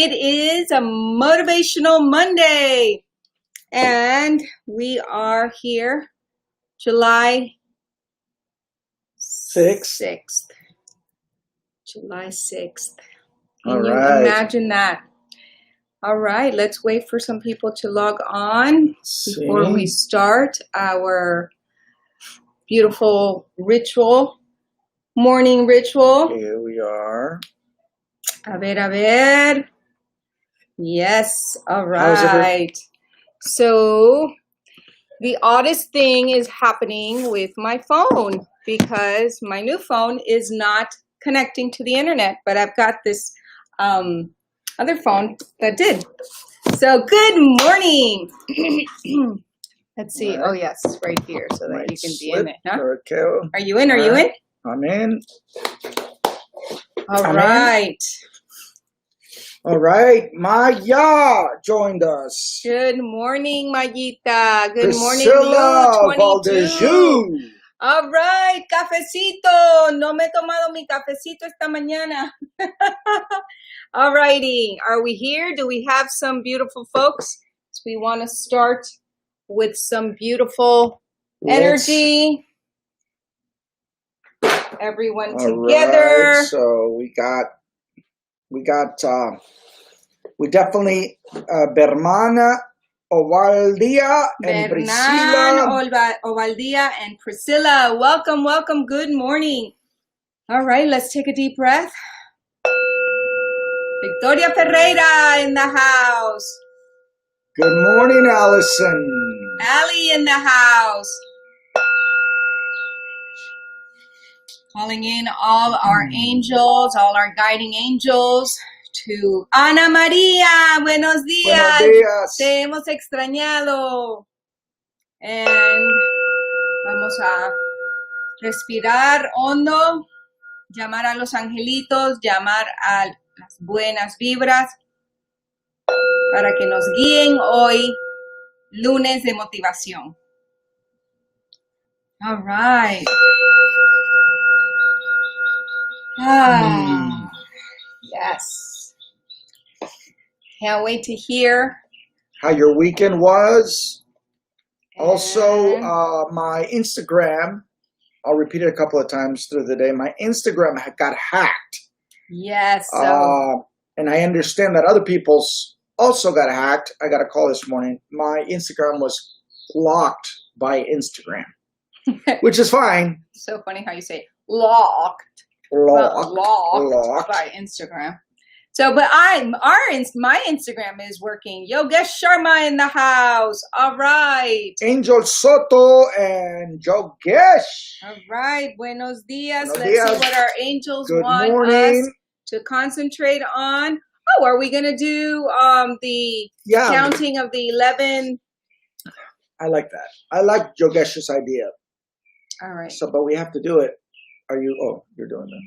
It is a Motivational Monday, and we are here July 6th. July 6th. Can you imagine that? All right, let's wait for some people to log on before we start our beautiful ritual, morning ritual. Here we are. A ver. Yes, all right. So the oddest thing is happening with my phone because my new phone is not connecting to the internet, but I've got this other phone that did. So good morning. Let's see. Oh yes, right here so that you can be in it. Huh? Are you in? Are you in? I'm in. All right. All right. Maya joined us. Good morning, Mayita. Good morning, Priscilla Lou 22. Valdezou. All right, cafecito. No me he tomado mi cafecito esta mañana. All righty. Are we here? Do we have some beautiful folks? So we want to start with some beautiful energy. Everyone together. Right, so we definitely Bermana, Ovaldia, and Priscilla. Ovaldia and Priscilla. Welcome. Good morning. All right, let's take a deep breath. Victoria Ferreira in the house. Good morning, Allison. Allie in the house. Calling in all our angels, all our guiding angels. To Ana María, buenos días. Buenos días. Te hemos extrañado. And vamos a respirar hondo, llamar a los angelitos, llamar a las buenas vibras para que nos guíen hoy, lunes de motivación. All right. Yes. Can't wait to hear how your weekend was. Also, my Instagram, I'll repeat it a couple of times through the day. My Instagram got hacked. Yes. And I understand that other people's also got hacked. I got a call this morning. My Instagram was blocked by Instagram, which is fine. So funny how you say locked. Locked by Instagram. So, but my Instagram is working. Yogesh Sharma in the house. All right. Angel Soto and Yogesh. All right. Buenos dias. Buenos Let's dias. see what our angels Good want morning. us to concentrate on. Oh, are we going to do the counting of the 11? I like that. I like Yogesh's idea. All right. So, but we have to do it. Are you? Oh, you're doing that.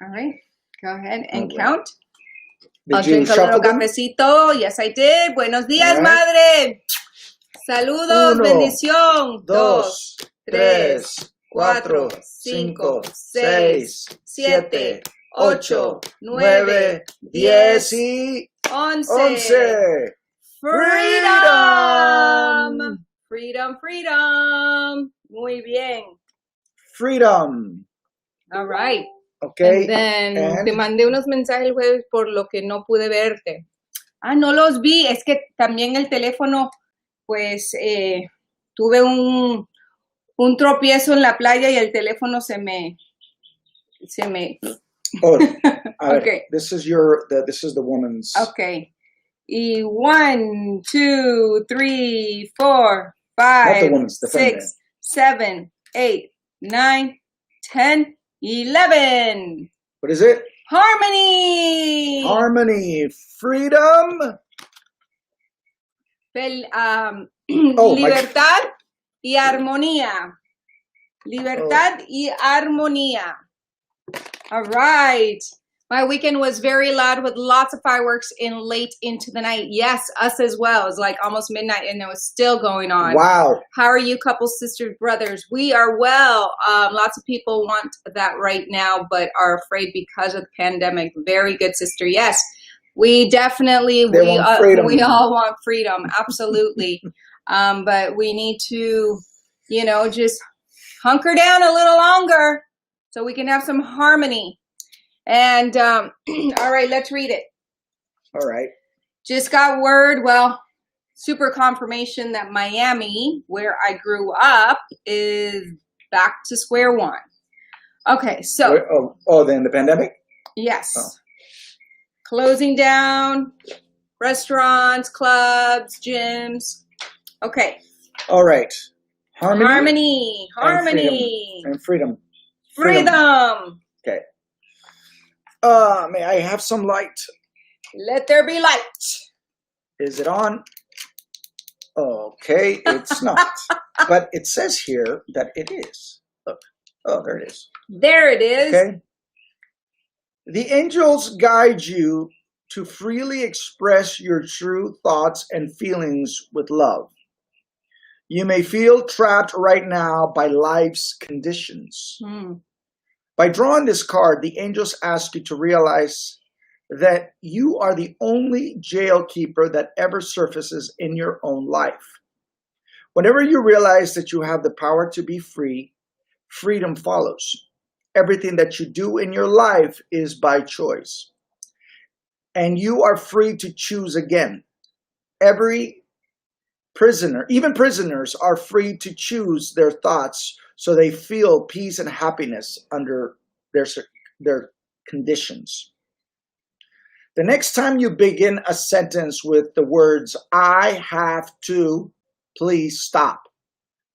All right. Go ahead and count. Did I'll you drink a little them? cafecito. Yes, I did. Buenos días, madre. Saludos, bendición. 2, 3, 4, 5, 6, 7, 8, 9, 10 y 11. Freedom. Muy bien. Freedom. All right. Okay. And then te mandé unos mensajes el jueves por lo que no pude verte. No los vi. Es que también el teléfono, pues, tuve un tropiezo en la playa y el teléfono se me. Oh, okay. This is the woman's. Okay. Y 1, 2, 3, 4, 5, 6, 7, 8, 9, 10, 11. What is it? Harmony. Freedom. Libertad y armonía. Libertad y armonía. All right. My weekend was very loud with lots of fireworks in late into the night. Yes, us as well. It was like almost midnight and it was still going on. Wow. How are you, couples, sisters, brothers? We are well. Lots of people want that right now, but are afraid because of the pandemic. Very good, sister. Yes. We definitely, They want freedom. we all want freedom, absolutely. But we need to, just hunker down a little longer so we can have some harmony. And all right, let's read it. All right. Just got word, super confirmation that Miami, where I grew up, is back to square one. Okay, so. Then the pandemic? Yes. Oh. Closing down restaurants, clubs, gyms. Okay. All right. Harmony. And freedom. Okay. May I have some light? Let there be light. Is it on? Okay, it's not. But it says here that it is. Look. Oh, there it is. There it is. Okay. The angels guide you to freely express your true thoughts and feelings with love. You may feel trapped right now by life's conditions. By drawing this card, the angels ask you to realize that you are the only jail keeper that ever surfaces in your own life. Whenever you realize that you have the power to be free, freedom follows. Everything that you do in your life is by choice. And you are free to choose again. Every prisoner, even prisoners, are free to choose their thoughts so they feel peace and happiness under their conditions. The next time you begin a sentence with the words, I have to, please stop.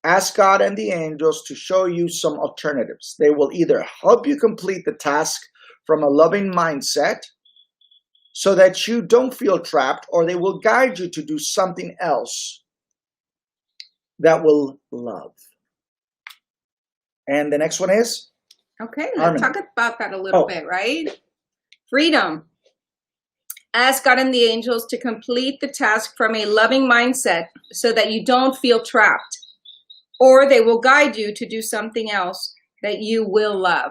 Ask God and the angels to show you some alternatives. They will either help you complete the task from a loving mindset so that you don't feel trapped, or they will guide you to do something else that will love. And the next one is? Okay, let's talk about that a little bit, right? Freedom. Ask God and the angels to complete the task from a loving mindset so that you don't feel trapped. Or they will guide you to do something else that you will love.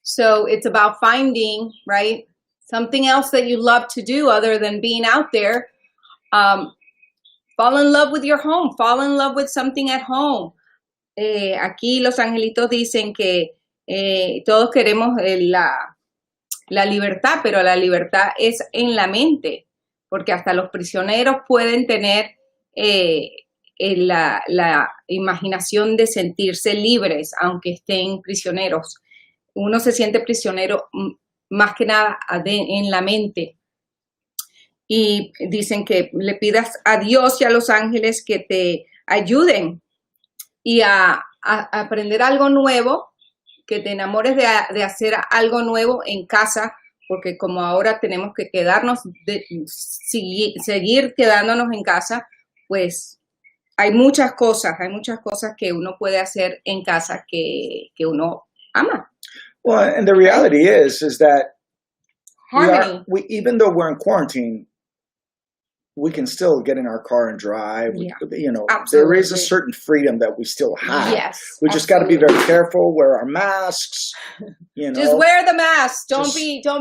So it's about finding, right, something else that you love to do other than being out there. Fall in love with your home. Fall in love with something at home. Aquí los angelitos dicen que todos queremos la libertad, pero la libertad es en la mente. Porque hasta los prisioneros pueden tener la imaginación de sentirse libres, aunque estén prisioneros. Uno se siente prisionero más que nada en la mente. Y dicen que le pidas a Dios y a los ángeles que te ayuden y a aprender algo nuevo, que te enamores de hacer algo nuevo en casa, porque como ahora tenemos que quedarnos, seguir quedándonos en casa, pues hay muchas cosas que uno puede hacer en casa que uno ama. Well, and the reality is that harmony. Even though we're in quarantine, we can still get in our car and drive. Absolutely. There is a certain freedom that we still have. Yes, we just got to be very careful. Wear our masks. Just wear the mask. Don't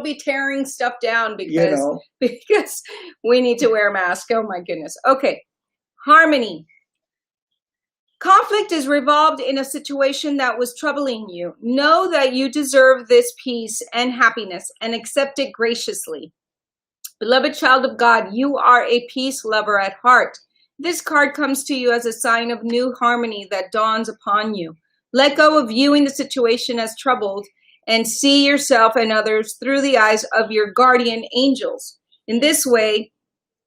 be tearing stuff down because we need to wear a mask. Oh my goodness. Okay, harmony. Conflict is revolved in a situation that was troubling you. Know that you deserve this peace and happiness and accept it graciously. Beloved child of God, you are a peace lover at heart. This card comes to you as a sign of new harmony that dawns upon you. Let go of viewing the situation as troubled and see yourself and others through the eyes of your guardian angels. In this way,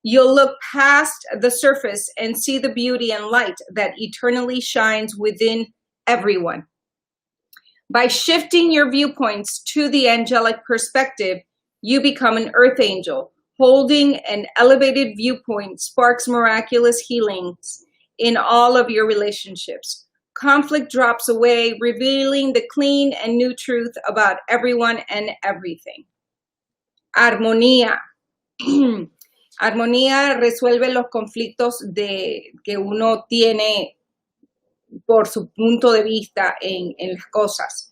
you'll look past the surface and see the beauty and light that eternally shines within everyone. By shifting your viewpoints to the angelic perspective, you become an earth angel. Holding an elevated viewpoint sparks miraculous healings in all of your relationships. Conflict drops away, revealing the clean and new truth about everyone and everything. Armonía. Armonía resuelve los conflictos que uno tiene por su punto de vista en las cosas.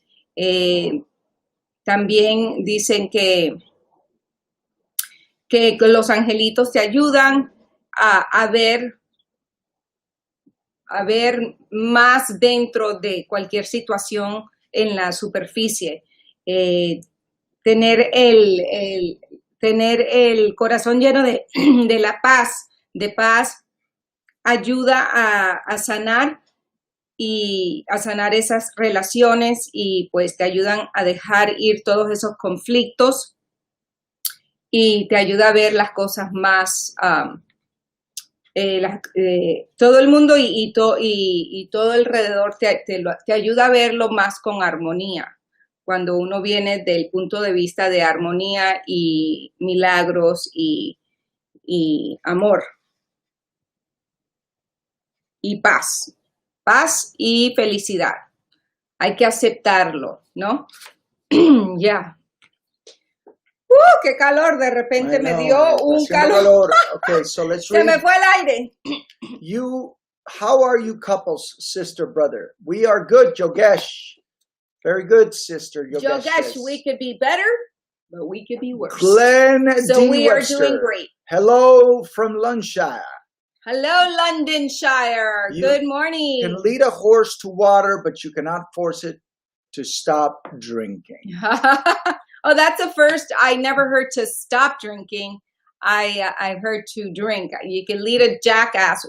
También dicen que que los angelitos te ayudan a ver más dentro de cualquier situación en la superficie. Tener el corazón lleno de paz, ayuda a sanar y a sanar esas relaciones y pues te ayudan a dejar ir todos esos conflictos y te ayuda a ver las cosas más, todo el mundo y todo alrededor te ayuda a verlo más con armonía. Cuando uno viene del punto de vista de armonía y milagros y amor y paz y felicidad. Hay que aceptarlo, ¿no? Ya. ¡Qué calor! De repente me dio un calor. Okay, so let's Se read. me fue el aire. How are you couples, sister, brother? We are good, Yogesh. Very good, sister, Yogesh. Yogesh, we could be better, but we could be worse. Glenn So D. we are Webster. doing great. Hello from Londonshire. Hello, Londonshire. Good morning. You can lead a horse to water, but you cannot force it to stop drinking. Oh, that's a first. I never heard to stop drinking. I heard to drink. You can lead a jackass,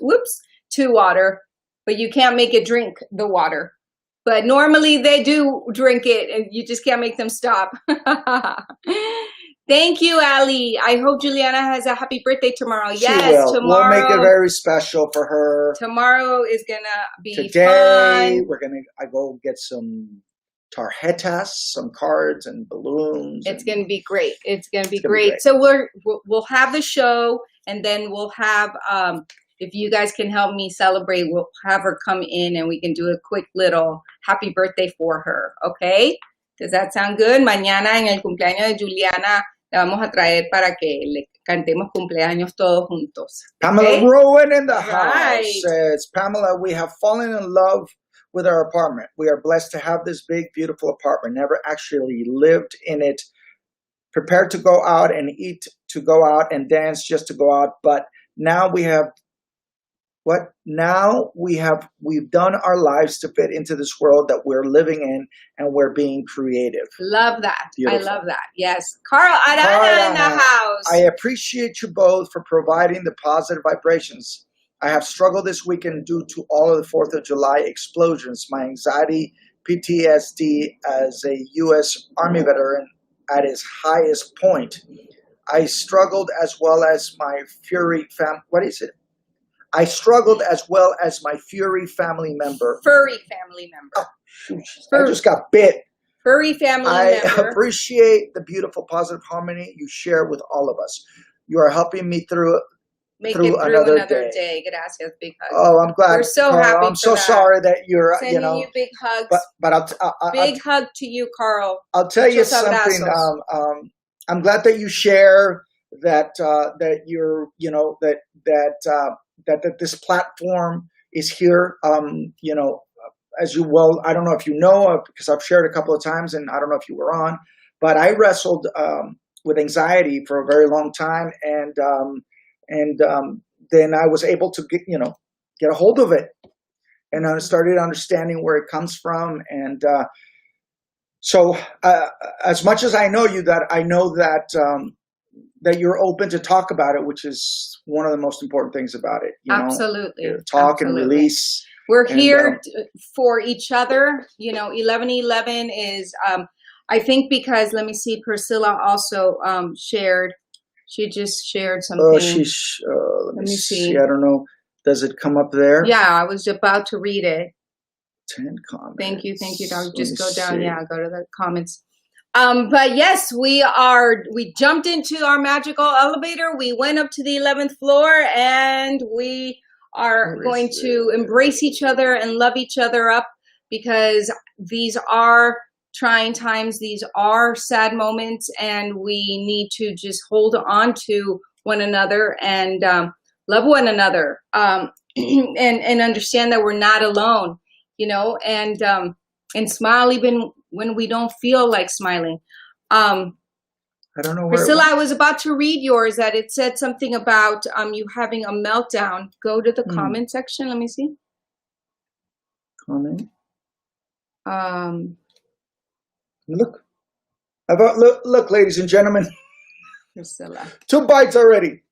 to water, but you can't make it drink the water. But normally they do drink it, and you just can't make them stop. Thank you, Ali. I hope Juliana has a happy birthday tomorrow. She yes, will. tomorrow. We'll make it very special for her. Tomorrow is gonna be Today, fun. I go get some tarjetas, some cards and balloons. It's going to be great. It's going to be great. So we'll have the show, and then we'll have, if you guys can help me celebrate, we'll have her come in and we can do a quick little happy birthday for her. Okay? Does that sound good? Mañana en el cumpleaños de Juliana la vamos a traer para que le cantemos cumpleaños todos juntos. Pamela Rowan in the house Right. says, Pamela, we have fallen in love with our apartment. We are blessed to have this big, beautiful apartment. Never actually lived in it. Prepared to go out and eat, to go out and dance just to go out. But now we've done our lives to fit into this world that we're living in, and we're being creative. Love that. Beautiful. I love that. Yes. Carl Arana in the house. I appreciate you both for providing the positive vibrations. I have struggled this weekend due to all of the 4th of July explosions. My anxiety, PTSD as a U.S. Army veteran at its highest point. I struggled as well as my I struggled as well as my furry family member. Furry family member. Oh, shoot. I just got bit. Furry family member. I appreciate the beautiful positive harmony you share with all of us. You are helping me through another day. Gracias, big hug. Oh, I'm glad. We're so happy. I'm so sorry that you're, Sending you big hugs. But big hug to you, Carl. I'll tell you something. I'm glad that you share that you're, that this platform is here. As you well, I don't know if you know, because I've shared a couple of times, and I don't know if you were on, but I wrestled with anxiety for a very long time, and then I was able to get a hold of it, and I started understanding where it comes from, and so as much as I know you, that I know that you're open to talk about it, which is one of the most important things about it. Absolutely. Talk and release. We're here for each other. 1111 is, I think, because, let me see, Priscilla also shared. She just shared something. Oh, let me see. I don't know. Does it come up there? Yeah, I was about to read it. 10 comments. Thank you. I'll just go down. Yeah, go to the comments. But yes, we jumped into our magical elevator. We went up to the 11th floor, and we are going to embrace each other and love each other up, because these are trying times. These are sad moments, and we need to just hold on to one another and love one another, and understand that we're not alone, and smile even when we don't feel like smiling. I don't know where. Priscilla, I was about to read yours that it said something about you having a meltdown. Go to the comment section. Let me see. Comment. Look, ladies and gentlemen. Priscilla. 2 bites already.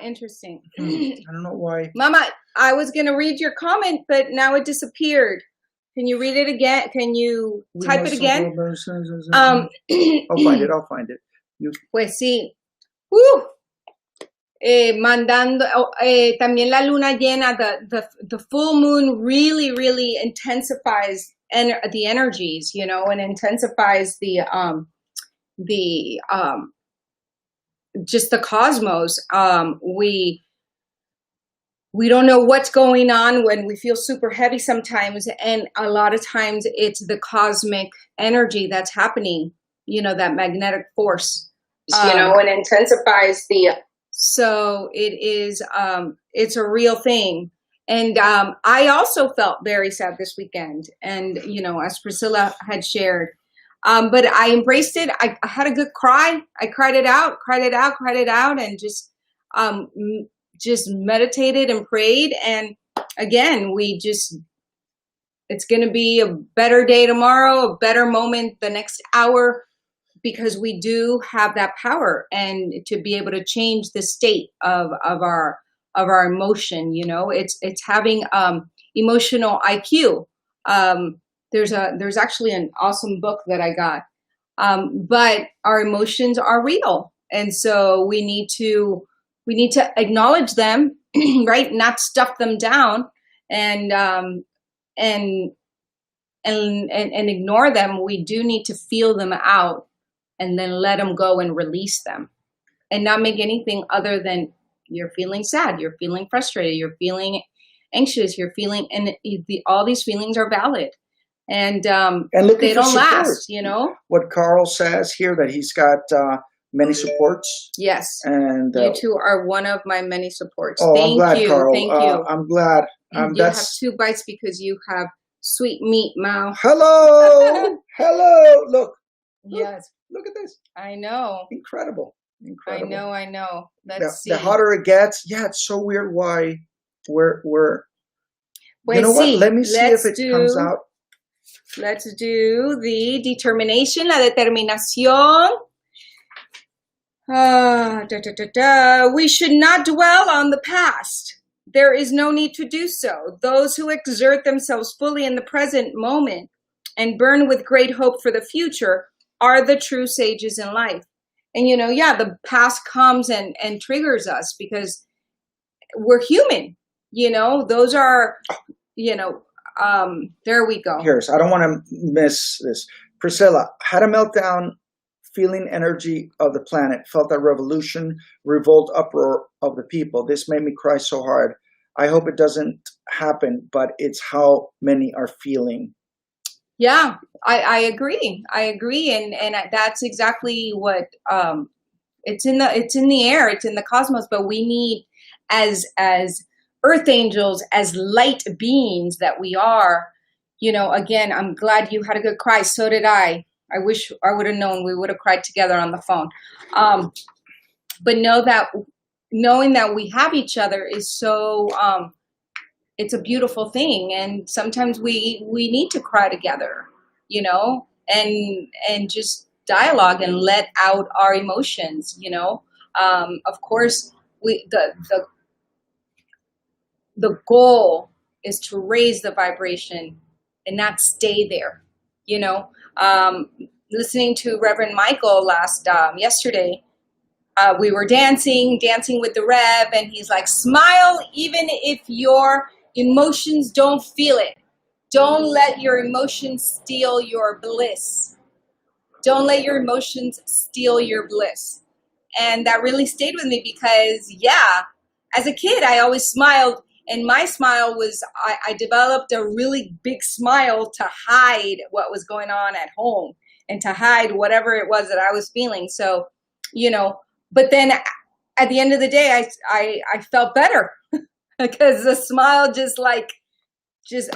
Interesting. I don't know why. Mama, I was going to read your comment, but now it disappeared. Can you read it again? Can you type it again? I'll find it. Pues sí. Mandando, también la luna llena, the full moon really intensifies the energies, you know, and intensifies just the cosmos. We don't know what's going on when we feel super heavy sometimes, and a lot of times it's the cosmic energy that's happening, you know, that magnetic force, you know, and intensifies so it is, it's a real thing. And I also felt very sad this weekend, and, you know, as Priscilla had shared, but I embraced it. I had a good cry. I cried it out, and just meditated and prayed. And again, it's going to be a better day tomorrow, a better moment the next hour, because we do have that power and to be able to change the state of our emotion. You know, it's having emotional IQ. There's actually an awesome book that I got, but our emotions are real, and so we need to acknowledge them, right? Not stuff them down and ignore them. We do need to feel them out and then let them go and release them, and not make anything other than you're feeling sad, you're feeling frustrated, you're feeling anxious, you're feeling, and all these feelings are valid. And they don't last, you know. What Carl says here, that he's got many supports. Yes. And you two are one of my many supports. Oh, Thank I'm glad, you. Carl. Thank you. I'm glad. You have 2 bites because you have sweet meat mouth. Hello. Hello. Look. Yes. Look at this. I know. Incredible. I know. Let's see. The hotter it gets, it's so weird why we're Pues you know what? Sí. Let me see if it comes out. Let's do the determination, la determinación. We should not dwell on the past. There is no need to do so. Those who exert themselves fully in the present moment and burn with great hope for the future are the true sages in life. And, you know, the past comes and triggers us because we're human, you know. Those are, you know, there we go. I don't want to miss this. Priscilla had a meltdown, feeling energy of the planet, felt that revolution, revolt, uproar of the people. This made me cry so hard. I hope it doesn't happen, but it's how many are feeling. Yeah, I agree. And that's exactly what it's in the air, it's in the cosmos. But we need, as earth angels, as light beings that we are, you know. Again, I'm glad you had a good cry. So did I. I wish I would have known. We would have cried together on the phone. But knowing that we have each other is so. It's a beautiful thing, and sometimes we need to cry together, you know, and just dialogue and let out our emotions, you know. Of course, the goal is to raise the vibration and not stay there, you know. Listening to Reverend Michael yesterday, we were dancing with the Rev, and he's like, smile even if your emotions don't feel it. Don't let your emotions steal your bliss. Don't let your emotions steal your bliss. And that really stayed with me because, as a kid, I always smiled. And my smile was, I developed a really big smile to hide what was going on at home and to hide whatever it was that I was feeling. So, you know, but then at the end of the day, I felt better because the smile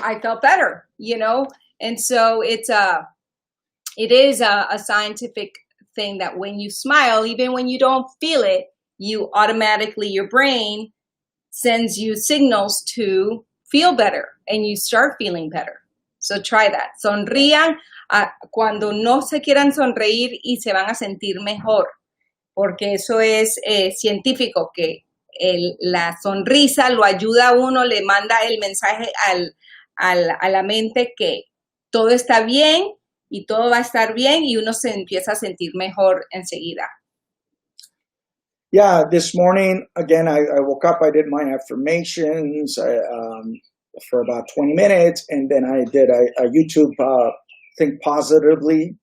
I felt better, you know? And so it is a scientific thing that when you smile, even when you don't feel it, you automatically, your brain sends you signals to feel better and you start feeling better. So try that. Sonrían cuando no se quieran sonreír y se van a sentir mejor, porque eso es científico, que la sonrisa lo ayuda a uno, le manda el mensaje a la mente que todo está bien y todo va a estar bien y uno se empieza a sentir mejor enseguida. Yeah, this morning, again, I woke up, I did my affirmations for about 20 minutes, and then I did a YouTube Think Positively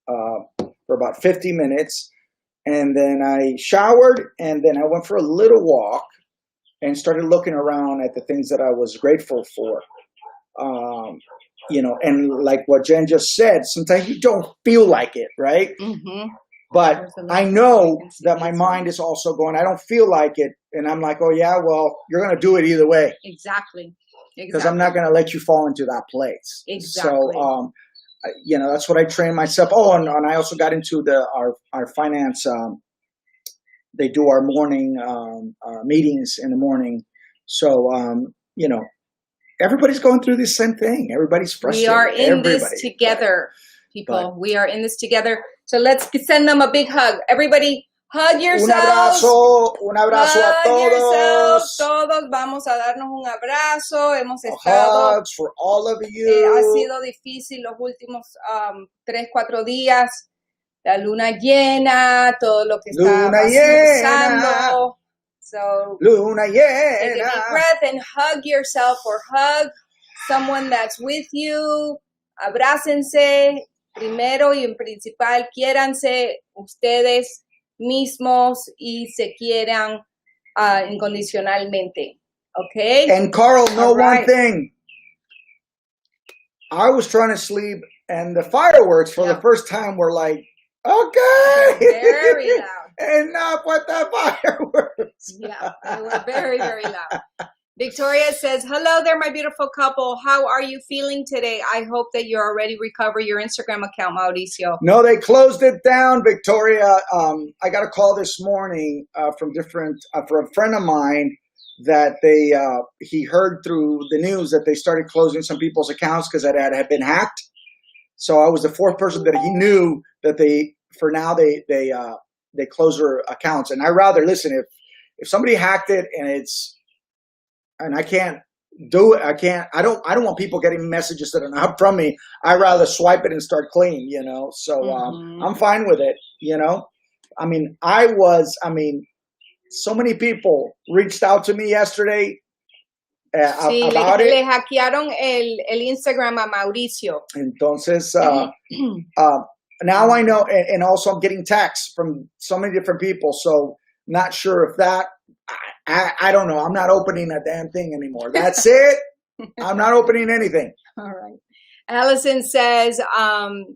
for about 50 minutes, and then I showered, and then I went for a little walk and started looking around at the things that I was grateful for. You know, and like what Jen just said, sometimes you don't feel like it, right? Mm-hmm. But I know that my mind is also going, I don't feel like it. And I'm like, oh, yeah, well, you're going to do it either way. Exactly. Because I'm not going to let you fall into that place. Exactly. So, you know, that's what I train myself. Oh, and I also got into our finance. They do our morning meetings in the morning. So, you know, everybody's going through the same thing. Everybody's frustrated. We are in this together, people. But we are in this together. So let's send them a big hug. Everybody, hug yourselves. Un abrazo a todos. Yourselves. Todos vamos a darnos un abrazo. Hemos estado. Hugs for all of you. Ha sido difícil los últimos 3-4 días. La luna llena, todo lo que está pasando. So luna llena. Take a deep breath and hug yourself or hug someone that's with you. Abrácense. Primero y en principal, quiéranse ustedes mismos y se quieran incondicionalmente. Okay? And Carl, know one thing. I was trying to sleep, and the fireworks for the first time were like, okay. Very loud. Enough with the fireworks. Yeah, they were very, very loud. Victoria says, hello there, my beautiful couple. How are you feeling today? I hope that you're already recovered your Instagram account, Mauricio. No, they closed it down, Victoria. I got a call this morning from a friend of mine that he heard through the news that they started closing some people's accounts because that had been hacked. So I was the fourth person that he knew that they close their accounts. And I rather listen, if somebody hacked it and I can't do it. I don't want people getting messages that are not from me. I rather swipe it and start clean, you know? So, I'm fine with it, you know? I mean, so many people reached out to me yesterday about it. Le hackearon el Instagram a Mauricio. Entonces, now I know, and also I'm getting texts from so many different people. So not sure if that, I don't know. I'm not opening a damn thing anymore. That's it. I'm not opening anything. All right. Allison says,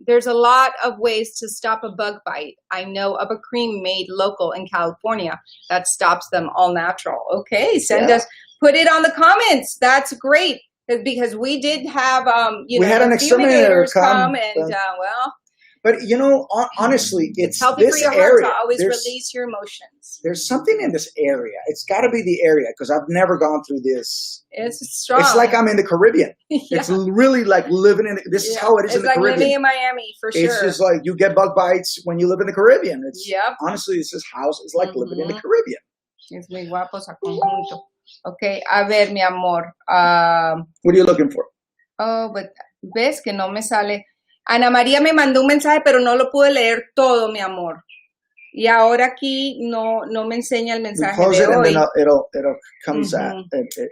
there's a lot of ways to stop a bug bite. I know of a cream made local in California that stops them all natural. Okay, send us, put it on the comments. That's great. Because we did have, we had an exterminator come and, well. But, you know, honestly, it's healthy this for your area. Heart to always release your emotions. There's something in this area. It's got to be the area because I've never gone through this. It's strong. It's like I'm in the Caribbean. Yeah. It's really like living in. This is how it is in the Caribbean. It's like living in Miami for sure. It's just like you get bug bites when you live in the Caribbean. It's honestly, this is house. It's like living in the Caribbean. Es muy guapos a conjunto. Okay, a ver, mi amor. What are you looking for? Oh, but ves que no me sale. Ana María me mandó un mensaje, pero no lo pude leer todo, mi amor. Y ahora aquí no me enseña el mensaje de hoy. And then it'll comes out. It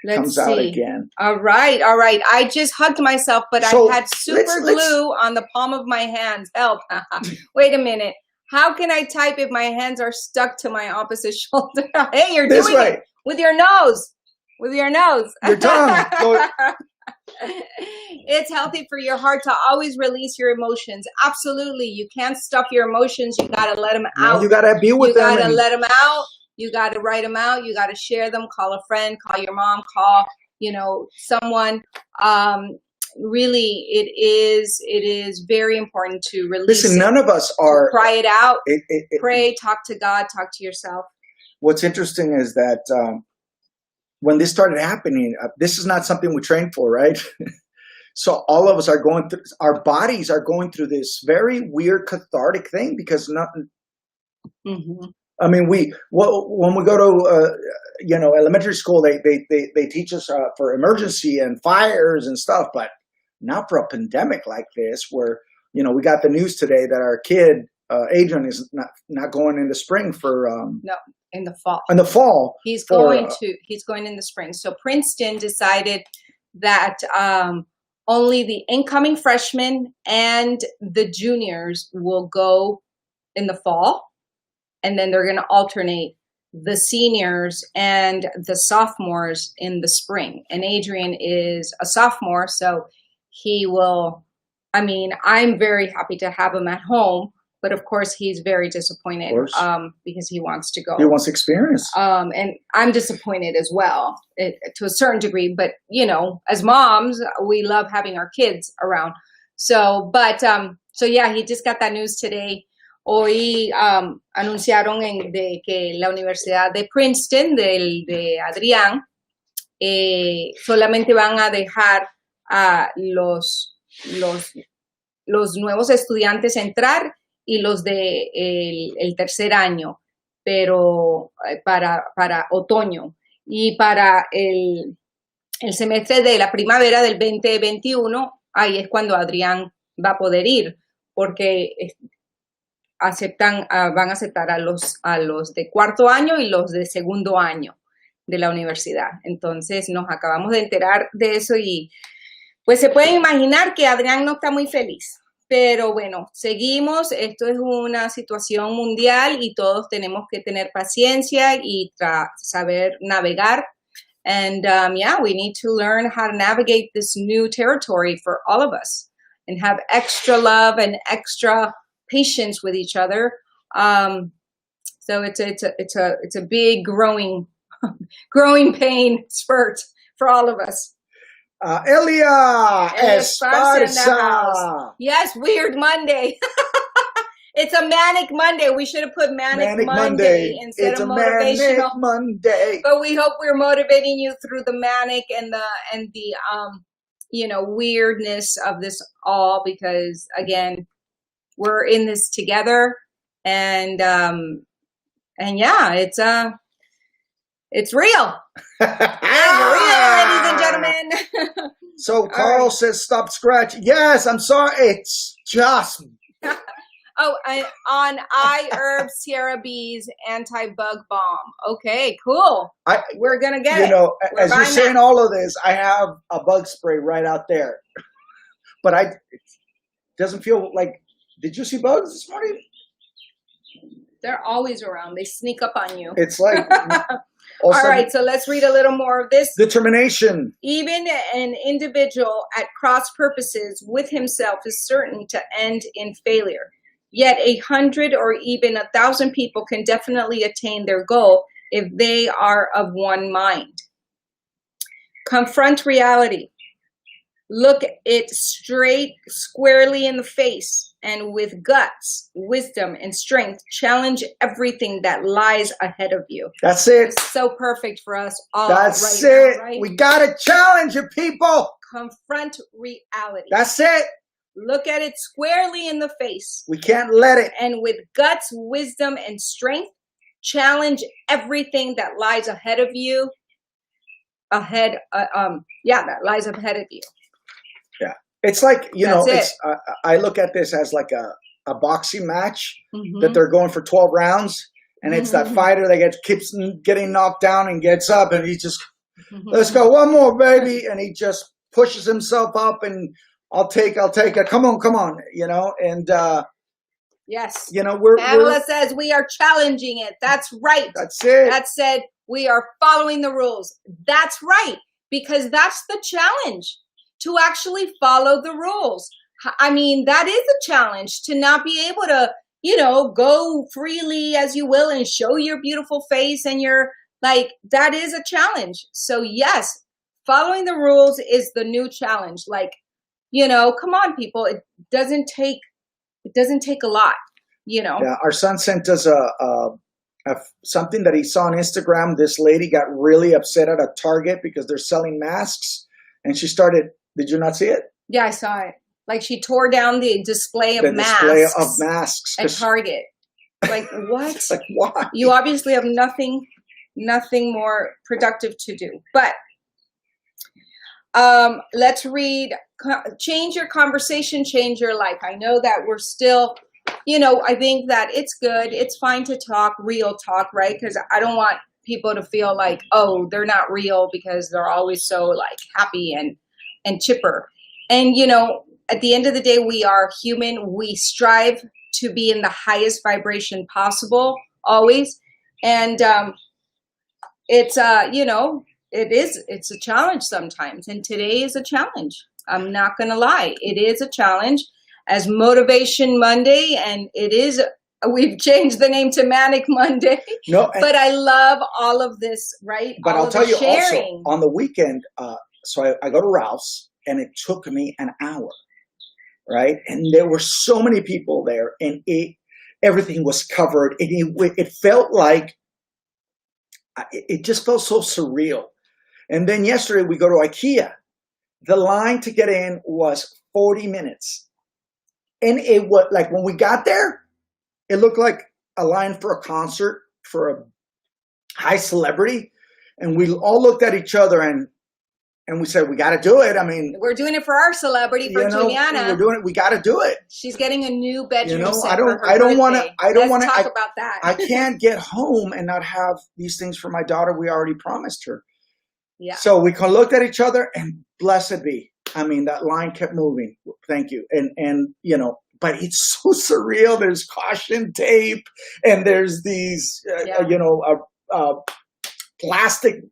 comes out again. All right. I just hugged myself, but I had super glue on the palm of my hands. Help. Wait a minute. How can I type if my hands are stuck to my opposite shoulder? Hey, you're doing it with your nose. With your nose. Your tongue. It's healthy for your heart to always release your emotions. Absolutely. You can't stuff your emotions. You got to let them out. No, you got to be with them. You got to let them out. You got to write them out. You got to share them. Call a friend. Call your mom. Call, someone. really, it is very important to release. Listen, none of us are. Cry it out. Pray, talk to God, talk to yourself. What's interesting is that when this started happening, this is not something we trained for, right? So all of us are going through, our bodies are going through this very weird cathartic thing because nothing. Mm-hmm. I mean, when we go to elementary school, they teach us for emergency and fires and stuff, but not for a pandemic like this, where we got the news today that our kid Adrian is not going in the spring for no, in the fall. In the fall, he's going in the spring. So Princeton decided that only the incoming freshmen and the juniors will go in the fall. And then they're going to alternate the seniors and the sophomores in the spring. And Adrian is a sophomore, so he will, I'm very happy to have him at home, but of course he's very disappointed because he wants to go. He wants experience. And I'm disappointed as well to a certain degree, but as moms, we love having our kids around. So yeah, he just got that news today. Hoy anunciaron de que la Universidad de Princeton, de Adrián, solamente van a dejar a los nuevos estudiantes entrar y los de el tercer año, pero para otoño. Y para el semestre de la primavera del 2021, ahí es cuando Adrián va a poder ir, porque van a aceptar a los de cuarto año y los de segundo año de la universidad. Entonces nos acabamos de enterar de eso y pues se pueden imaginar que Adrián no está muy feliz. Pero bueno, seguimos. Esto es una situación mundial y todos tenemos que tener paciencia y saber navegar. And we need to learn how to navigate this new territory for all of us and have extra love and extra patience with each other. So it's a big growing pain spurt for all of us. Elia Esparza. Yes, weird Monday. It's a manic Monday. We should have put manic Monday instead of motivational. Manic Monday. But we hope we're motivating you through the manic and the weirdness of this all, because again, we're in this together, and yeah, it's real. It's real, ladies and gentlemen. So Carl says, "Stop scratching." Yes, I'm sorry. It's just. On iHerb Sierra B's anti-bug balm. Okay, cool. We're gonna get it. As you're saying all of this, I have a bug spray right out there, but it doesn't feel like. Did you see bugs this morning? They're always around. They sneak up on you. It's like... All right, so let's read a little more of this. Determination. Even an individual at cross purposes with himself is certain to end in failure. Yet 100 or even 1,000 people can definitely attain their goal if they are of one mind. Confront reality. Look it squarely in the face, and with guts, wisdom, and strength, challenge everything that lies ahead of you. That's it. It's so perfect for us all. That's it. Now, right? We gotta challenge it, people. Confront reality. That's it. Look at it squarely in the face. We can't let it. And with guts, wisdom, and strength, challenge everything that lies ahead of you. That lies ahead of you. Yeah, it's like I look at this as like a boxing match that they're going for 12 rounds, and it's that fighter that keeps getting knocked down and gets up, and he just let's go one more, baby, and he just pushes himself up, and I'll take it. Come on, and yes, Pamela says we are challenging it. That's right. That's it. That said, we are following the rules. That's right, because that's the challenge. To actually follow the rules. I mean, that is a challenge, to not be able to, go freely as you will and show your beautiful face and that is a challenge. So yes, following the rules is the new challenge. Like Come on, people. It doesn't take a lot, Yeah, our son sent us something that he saw on Instagram. This lady got really upset at a Target because they're selling masks, and she started. Did you not see it? Yeah, I saw it. Like she tore down the display of masks at Target. Like what? Like why? You obviously have nothing more productive to do. But let's read. Change your conversation, change your life. I know that we're still, I think that it's good. It's fine to talk, real talk, right? Because I don't want people to feel like, oh, they're not real because they're always so like happy and chipper. And, at the end of the day, we are human. We strive to be in the highest vibration possible always. And it's a challenge sometimes. And today is a challenge. I'm not going to lie. It is a challenge as Motivation Monday. And we've changed the name to Manic Monday. No, but I love all of this, right? But I'll tell you also, on the weekend, so I go to Ralph's and it took me an hour. Right. And there were so many people there and everything was covered. And it felt like, it just felt so surreal. And then yesterday we go to IKEA. The line to get in was 40 minutes. And it was like when we got there, it looked like a line for a concert for a high celebrity. And we all looked at each other and we said, we got to do it. I mean, we're doing it for our celebrity, for Juliana. We're doing it. We got to do it. She's getting a new bedroom. I don't want to. Let's talk about that. I can't get home and not have these things for my daughter. We already promised her. Yeah. So we looked at each other and blessed be. I mean, that line kept moving. Thank you. And but it's so surreal. There's caution tape and there's these, plastic,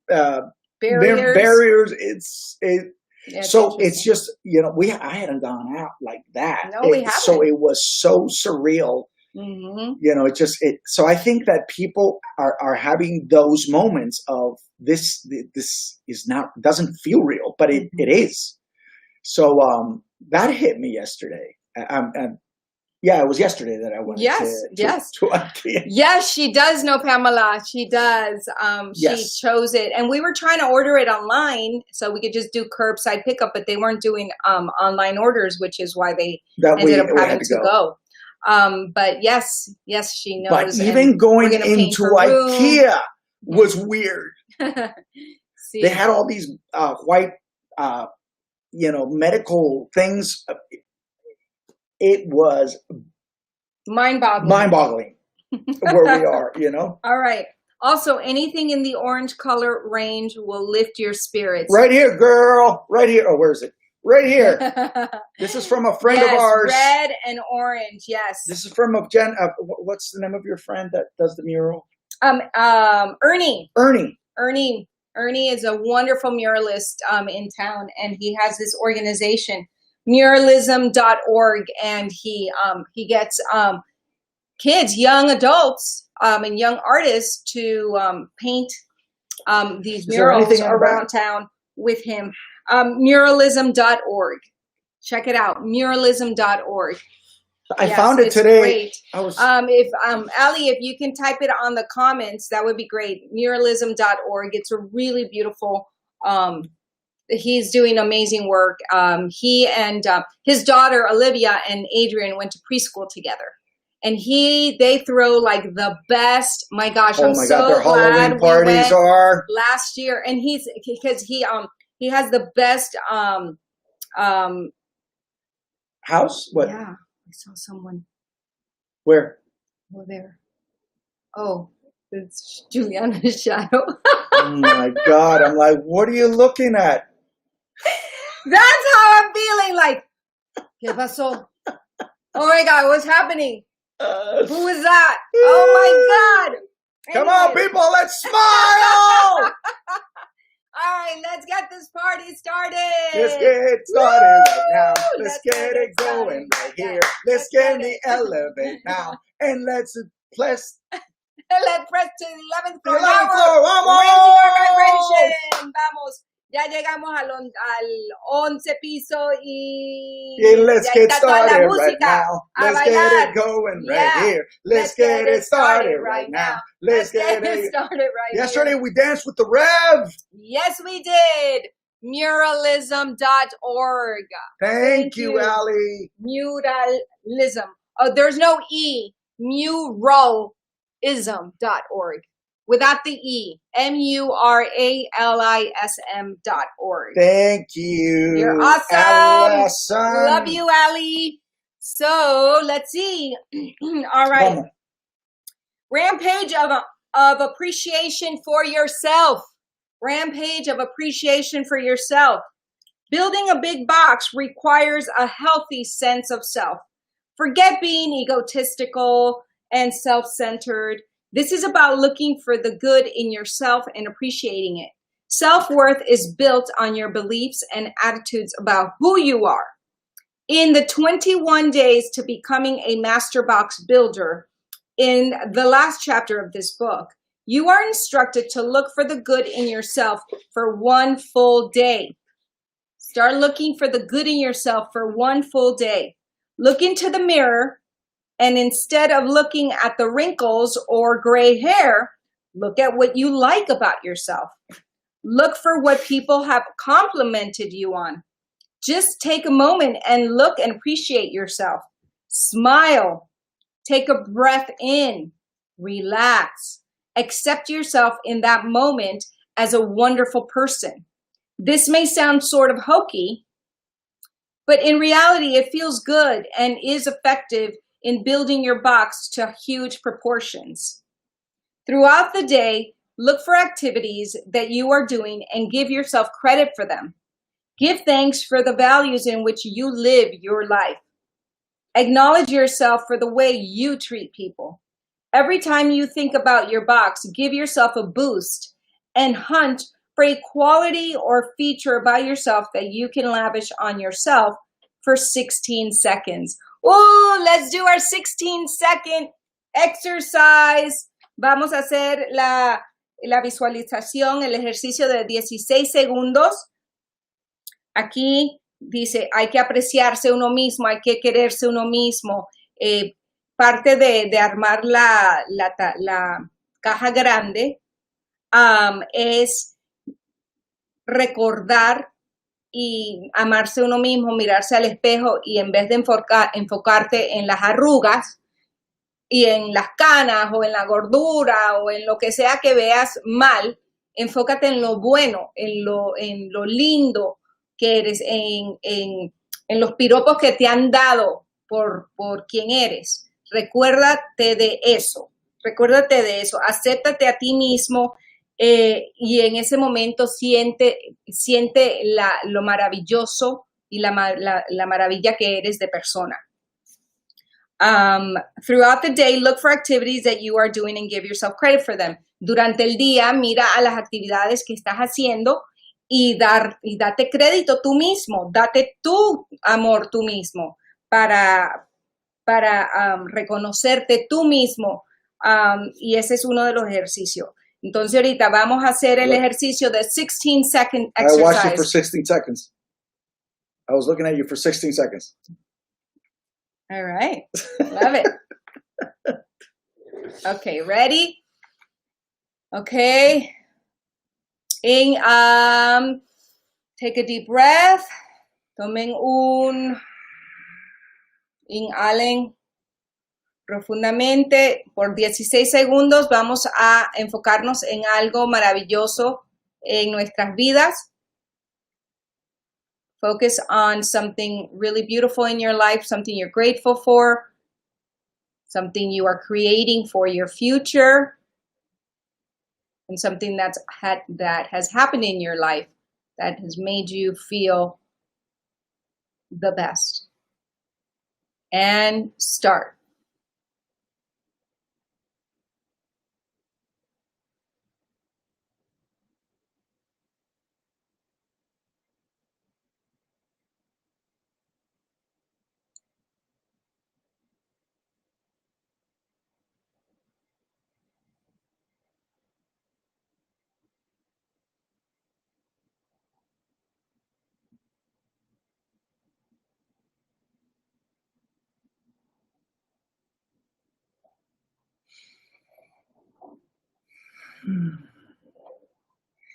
barriers. It's just, I hadn't gone out like that. No, we haven't. So it was so surreal. Mm-hmm. So I think that people are having those moments of this doesn't feel real, but it is. So that hit me yesterday. Yeah, it was yesterday that I went. To IKEA. Yes, she does know Pamela. She does. She chose it, and we were trying to order it online so we could just do curbside pickup, but they weren't doing online orders, which is why they ended up having to go. But yes, she knows. But even going into IKEA was weird. They had all these white, medical things. It was mind-boggling where we are, All right. Also, anything in the orange color range will lift your spirits. Right here, girl. Right here. Oh, where is it? Right here. This is from a friend of ours. Red and orange. Yes. This is from Jen. What's the name of your friend that does the mural? Ernie. Ernie is a wonderful muralist in town, and he has this organization, muralism.org, and he gets kids, young adults, and young artists to paint these murals around town with him. Muralism.org. Check it out, muralism.org. I found it today. Great. If Ali, if you can type it on the comments, that would be great. Muralism.org. It's a really beautiful. He's doing amazing work. He and his daughter Olivia and Adrian went to preschool together, and they throw like the best. My gosh, I'm so God, their glad Halloween parties are last year, and he has the best house. What? Yeah. I saw someone. Where? Oh, there. Oh, it's Juliana's shadow. Oh my God. I'm like, what are you looking at? That's how I'm feeling. Like, ¿qué pasó? Oh my God, what's happening? Who is that? Oh my God. Come on, people, let's smile. All right, let's get this party started. Let's get it started right now. Let's get it going right here. Let's get in the elevator now. And let's press to the 11th floor. Vamos! Raise your vibration. Vamos. ya llegamos al 11 piso y let's ya get está toda la started right música now. a Let's bailar. get it going right here. Let's get it started right now. Let's get it started right Yesterday here. we danced with the Rev. Yes, we did. Muralism.org. Thank you, Allie. Muralism. Oh, there's no E. Muralism.org. Without the E. MURALISM.org. Thank you. You're awesome. Allison. Love you, Allie. So let's see. All right. Vamos. Rampage of appreciation for yourself. Rampage of appreciation for yourself. Building a big box requires a healthy sense of self. Forget being egotistical and self-centered. This is about looking for the good in yourself and appreciating it. Self-worth is built on your beliefs and attitudes about who you are. In the 21 days to becoming a master box builder, in the last chapter of this book, you are instructed to look for the good in yourself for one full day. Start looking for the good in yourself for one full day. Look into the mirror, and instead of looking at the wrinkles or gray hair, look at what you like about yourself. Look for what people have complimented you on. Just take a moment and look and appreciate yourself. Smile. Take a breath in. Relax. Accept yourself in that moment as a wonderful person. This may sound sort of hokey, but in reality, it feels good and is effective in building your box to huge proportions. Throughout the day, look for activities that you are doing and give yourself credit for them. Give thanks for the values in which you live your life. Acknowledge yourself for the way you treat people. Every time you think about your box, give yourself a boost and hunt for a quality or feature about yourself that you can lavish on yourself for 16 seconds. Oh, let's do our 16-second exercise. Vamos a hacer la visualización, el ejercicio de 16 segundos. Aquí dice, hay que apreciarse uno mismo, hay que quererse uno mismo. Parte de armar la caja grande es recordar y amarse uno mismo, mirarse al espejo y en vez de enfocarte en las arrugas y en las canas o en la gordura o en lo que sea que veas mal, enfócate en lo bueno, en lo lindo que eres, en los piropos que te han dado por quien eres. Recuérdate de eso, acéptate a ti mismo y en ese momento siente lo maravilloso y la maravilla que eres de persona. Throughout the day, look for activities that you are doing and give yourself credit for them. Durante el día, mira a las actividades que estás haciendo y date crédito tú mismo, date tu amor tú mismo para reconocerte tú mismo. Y ese es uno de los ejercicios. Entonces ahorita vamos a hacer el ejercicio de 16-second exercise. I watched you for 16 seconds. I was looking at you for 16 seconds. All right. Love it. Okay, ready? Okay. Take a deep breath. Tomen inhalen profundamente por 16 segundos. Vamos a enfocarnos en algo maravilloso en nuestras vidas. Focus on something really beautiful in your life, something you're grateful for, something you are creating for your future, and something that has happened in your life that has made you feel the best. And start.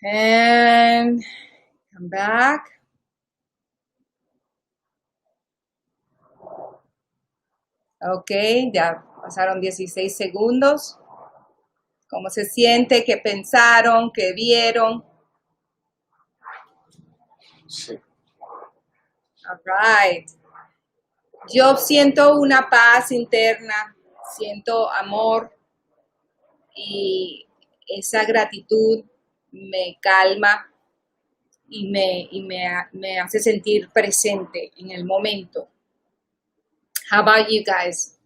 And come back. Ok, ya pasaron 16 segundos. ¿Cómo se siente? ¿Qué pensaron? ¿Qué vieron? Sí. All right. Yo siento una paz interna, siento amor y esa gratitud me calma y me hace sentir presente en el momento. How about you guys?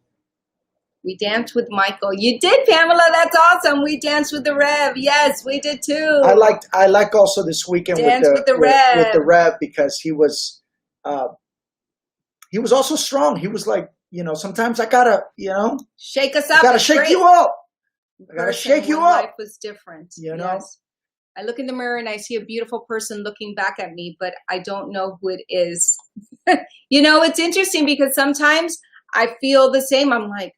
We danced with Michael. You did, Pamela. That's awesome. We danced with the Rev. Yes, we did too. I like also this weekend with the Rev because he was also strong. He was like, sometimes I gotta, shake us up. I gotta shake you up. I gotta shake you up. Life was different. Yes. I look in the mirror and I see a beautiful person looking back at me, but I don't know who it is. It's interesting because sometimes I feel the same. I'm like,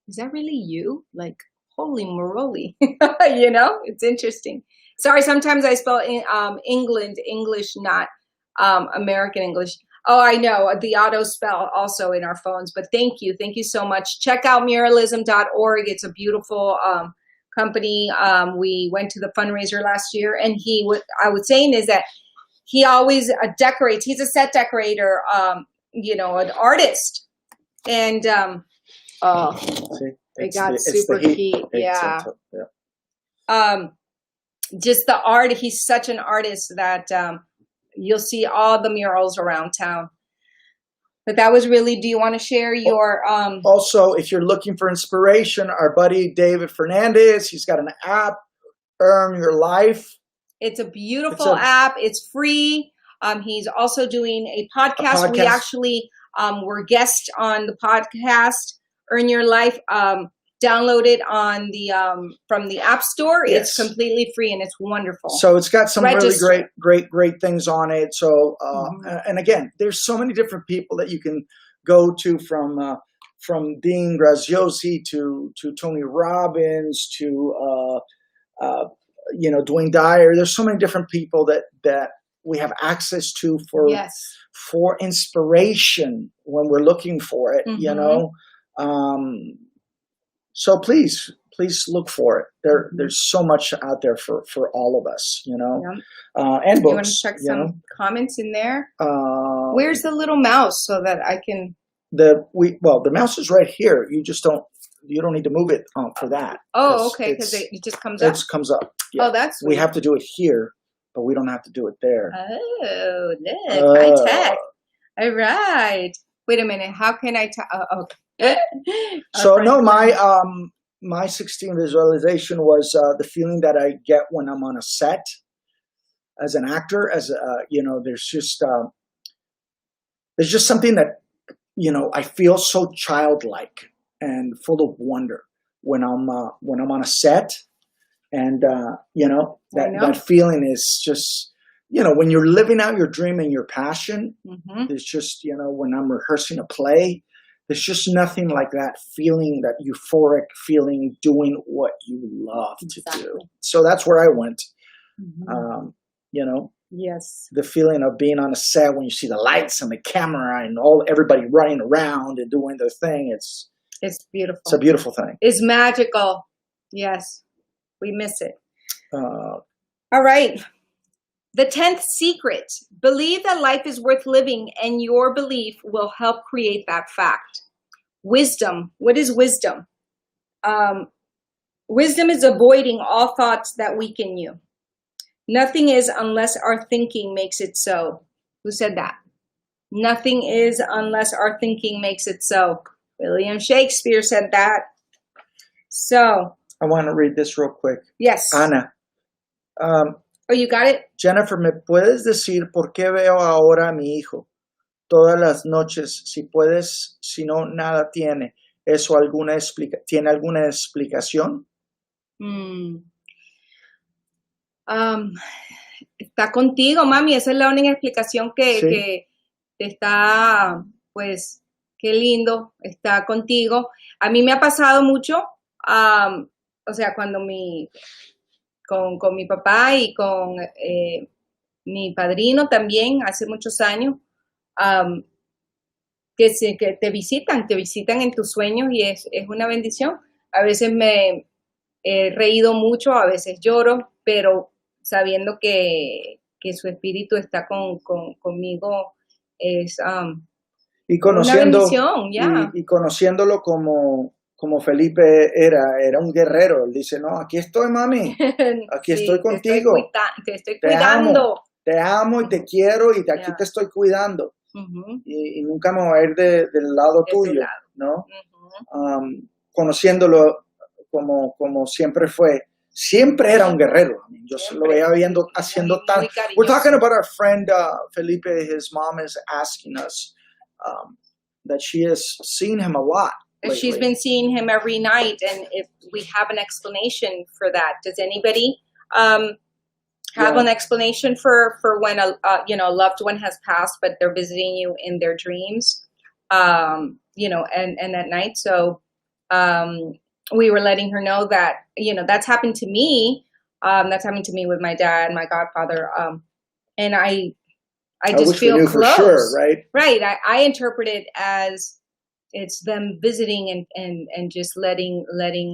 is that really you? Like, holy moly. It's interesting. Sorry, sometimes I spell English, not American English. Oh, I know, the auto spell also in our phones, but thank you so much. Check out muralism.org. It's a beautiful company. We went to the fundraiser last year, and I was saying is that he always decorates. He's a set decorator, an artist, and it got super heat. Yeah. Just the art. He's such an artist that you'll see all the murals around town. But that was really, do you want to share your... Also, if you're looking for inspiration, our buddy David Fernandez, he's got an app, Earn Your Life. It's a beautiful app. It's free. He's also doing a podcast. We actually were guests on the podcast, Earn Your Life. Download it on the from the App Store. Yes. It's completely free and it's wonderful. So it's got some really great things on it. So and again, there's so many different people that you can go to from Dean Graziosi to Tony Robbins to Dwayne Dyer. There's so many different people that we have access to for inspiration when we're looking for it. So please look for it. There's so much out there for all of us, and books. You want to check some comments in there? Where's the little mouse so that I can? The mouse is right here. You don't need to move it for that. Oh, okay, because it just comes up. It comes up. Yeah. Oh, that's sweet. We have to do it here, but we don't have to do it there. Oh, look, high tech. All right. Wait a minute. How can I? So no, my 16 visualization was the feeling that I get when I'm on a set as an actor. There's just something that I feel so childlike and full of wonder when I'm on a set, and that feeling is just when you're living out your dream and your passion. There's just when I'm rehearsing a play. There's just nothing like that feeling, that euphoric feeling, doing what you love to do. So that's where I went. Yes. The feeling of being on a set when you see the lights and the camera and everybody running around and doing their thing. It's beautiful. It's a beautiful thing. It's magical. Yes. We miss it. All right. The 10th secret, believe that life is worth living, and your belief will help create that fact. Wisdom. What is wisdom? Wisdom is avoiding all thoughts that weaken you. Nothing is unless our thinking makes it so. Who said that? Nothing is unless our thinking makes it so. William Shakespeare said that. So. I want to read this real quick. Yes. Ana. Oh, you got it? Jennifer, ¿me puedes decir por qué veo ahora a mi hijo todas las noches? Si puedes, si no, nada tiene. ¿Eso tiene alguna explicación? Está contigo, mami. Esa es la única explicación que está, pues, qué lindo, está contigo. A mí me ha pasado mucho, cuando con mi papá y con mi padrino también hace muchos años, que te visitan en tus sueños y es una bendición. A veces me he reído mucho, a veces lloro, pero sabiendo que su espíritu está conmigo es Y una conociendo, bendición, ya. y conociéndolo como Felipe era un guerrero. Él dice, no, aquí estoy, mami, aquí estoy Sí, contigo, te estoy te cuidando. amo y te quiero y de aquí Ya. te estoy cuidando. Ujú, Y nunca me voy a ir del lado de tu tuyo, lado. ¿no? Ujú. Conociéndolo como siempre fue. Siempre era un guerrero. I mean, yo se lo Siempre, veía viendo, sí, haciendo muy, tan... muy We're talking cariñoso. about our friend Felipe. His mom is asking us that she has seen him a lot lately. She's been seeing him every night, and if we have an explanation for that, does anybody have an explanation for when a loved one has passed, but they're visiting you in their dreams, and at night? So we were letting her know that that's happened to me. That's happened to me with my dad, my godfather, and I just wish we feel knew close. for sure, right? Right. I interpret it as it's them visiting and just letting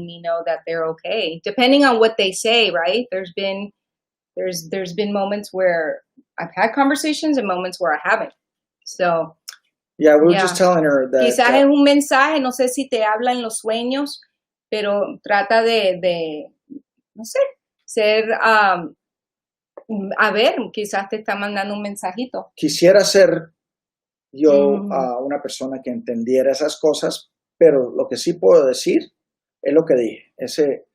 me know that they're okay, depending on what they say, right? There's been moments where I've had conversations and moments where I haven't. So yeah, we were just telling her that quizás es un mensaje, no sé si te habla en los sueños, pero trata de no sé, ser a ver, quizás te está mandando un mensajito. quisiera ser yo una persona que entendiera esas cosas, pero lo que sí puedo decir es lo que dije.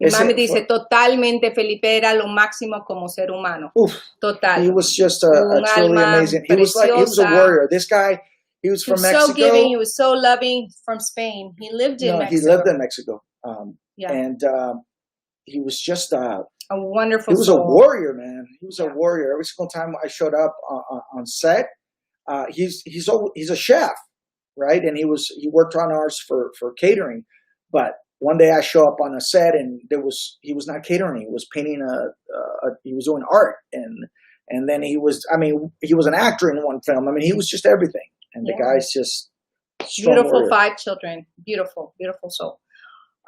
Mi mami dice, totalmente, Felipe era lo máximo como ser humano. Total. He was just a truly amazing. He was a warrior. This guy, he was from Mexico. So giving, he was so loving, from Spain. He lived in Mexico. He lived in Mexico. And he was just a wonderful He was soul. a warrior, man. He was a warrior. Every single time I showed up on set, he's a chef, right? And he worked on ours for catering. But one day I show up on a set and he was not catering. He was painting he was doing art. And then he was an actor in one film. I mean, he was just everything. And the guy's just beautiful warrior. 5 children. Beautiful, beautiful soul.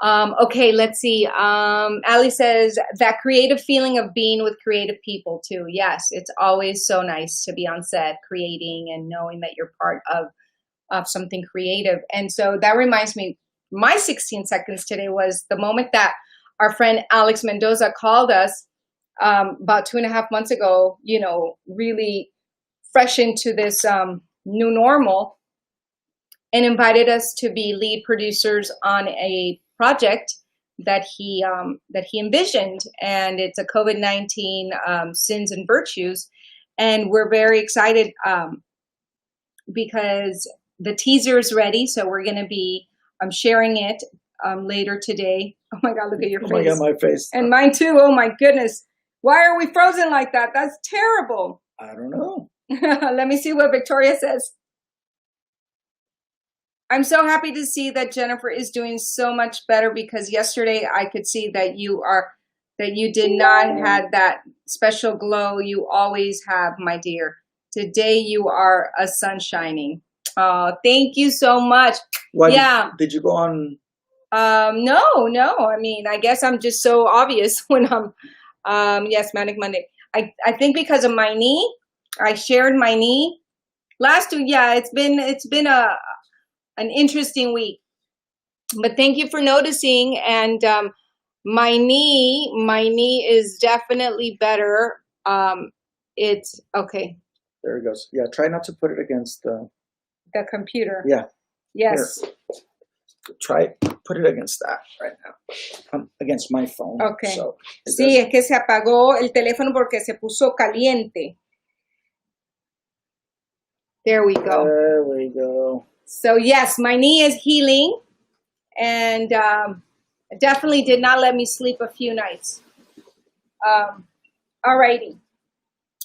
Okay, let's see. Ali says that creative feeling of being with creative people too. Yes, it's always so nice to be on set creating and knowing that you're part of something creative. And so that reminds me, my 16 seconds today was the moment that our friend Alex Mendoza called us about 2.5 months ago, really fresh into this new normal, and invited us to be lead producers on a project that he envisioned, and it's a COVID-19 sins and virtues, and we're very excited because the teaser is ready, so we're going to be sharing it later today. Oh my God, look at your face. Oh my God, my face. And mine too. Oh my goodness. Why are we frozen like that? That's terrible. I don't know. Let me see what Victoria says. I'm so happy to see that Jennifer is doing so much better, because yesterday I could see that you did not have that special glow you always have, my dear. Today you are a sun shining. Oh, thank you so much. Why did you go on? No. I mean, I guess I'm just so obvious when I'm yes, Manic Monday. I think because of my knee. I shared my knee last week. Yeah, it's been an interesting week, but thank you for noticing. And my knee is definitely better. It's okay. There it goes. Yeah, try not to put it against the computer. Yeah. Yes. Here. Try put it against that right now. Against my phone. Okay. So sí, es que se apagó el teléfono porque se puso caliente. There we go. There we go. So yes, my knee is healing, and definitely did not let me sleep a few nights. Alrighty.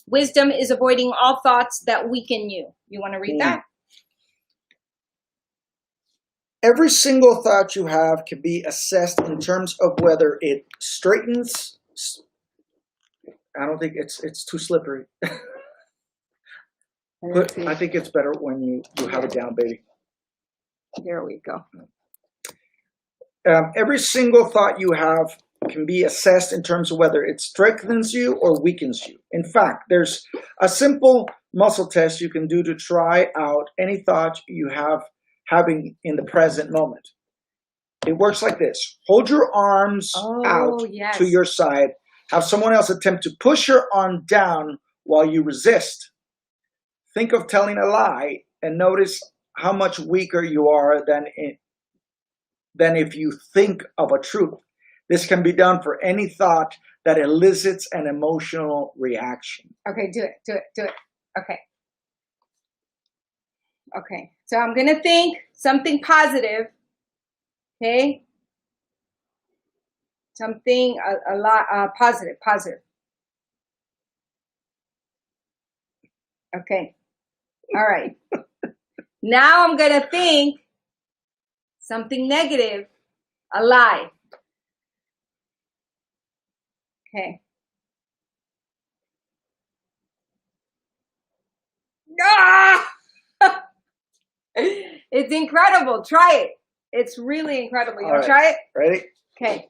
Wisdom is avoiding all thoughts that weaken you. You want to read that? Every single thought you have can be assessed in terms of whether it straightens I don't think it's too slippery. But I think it's better when you have it down, baby. There we go. Every single thought you have can be assessed in terms of whether it strengthens you or weakens you. In fact, there's a simple muscle test you can do to try out any thought you have having in the present moment. It works like this. Hold your arms out to your side. Have someone else attempt to push your arm down while you resist. Think of telling a lie and notice how much weaker you are than if you think of a truth. This can be done for any thought that elicits an emotional reaction. Okay, do it. Okay. Okay, so I'm going to think something positive, okay? Something a lot positive. Okay, all right. Now I'm going to think something negative, a lie. Okay. Ah! It's incredible. Try it. It's really incredible. You want to try it? Ready? Okay.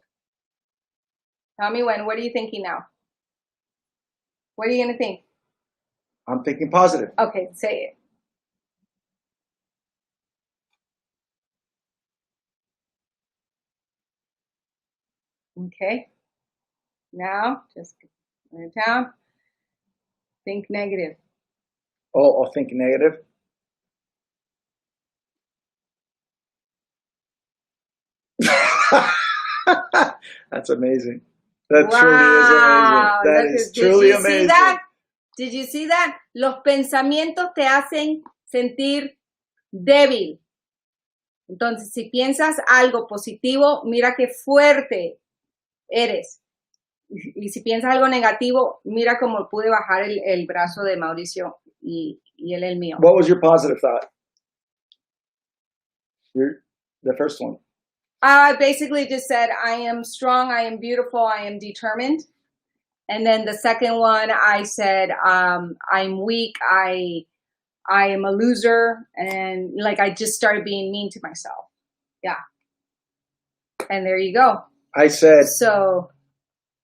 Tell me when. What are you thinking now? What are you going to think? I'm thinking positive. Okay, say it. Okay. Now, just write it down. Think negative. Oh, think negative. That's amazing. That truly is amazing. That is truly amazing. See that? Did you see that? Los pensamientos te hacen sentir débil. Entonces, si piensas algo positivo, mira qué fuerte eres. Y si piensas algo negativo, mira cómo pude bajar el brazo de Mauricio y él el mío. What was your positive thought? The first one. I basically just said, I am strong, I am beautiful, I am determined. And then the second one, I said, I'm weak, I am a loser. And like, I just started being mean to myself. Yeah. And there you go. I said. So.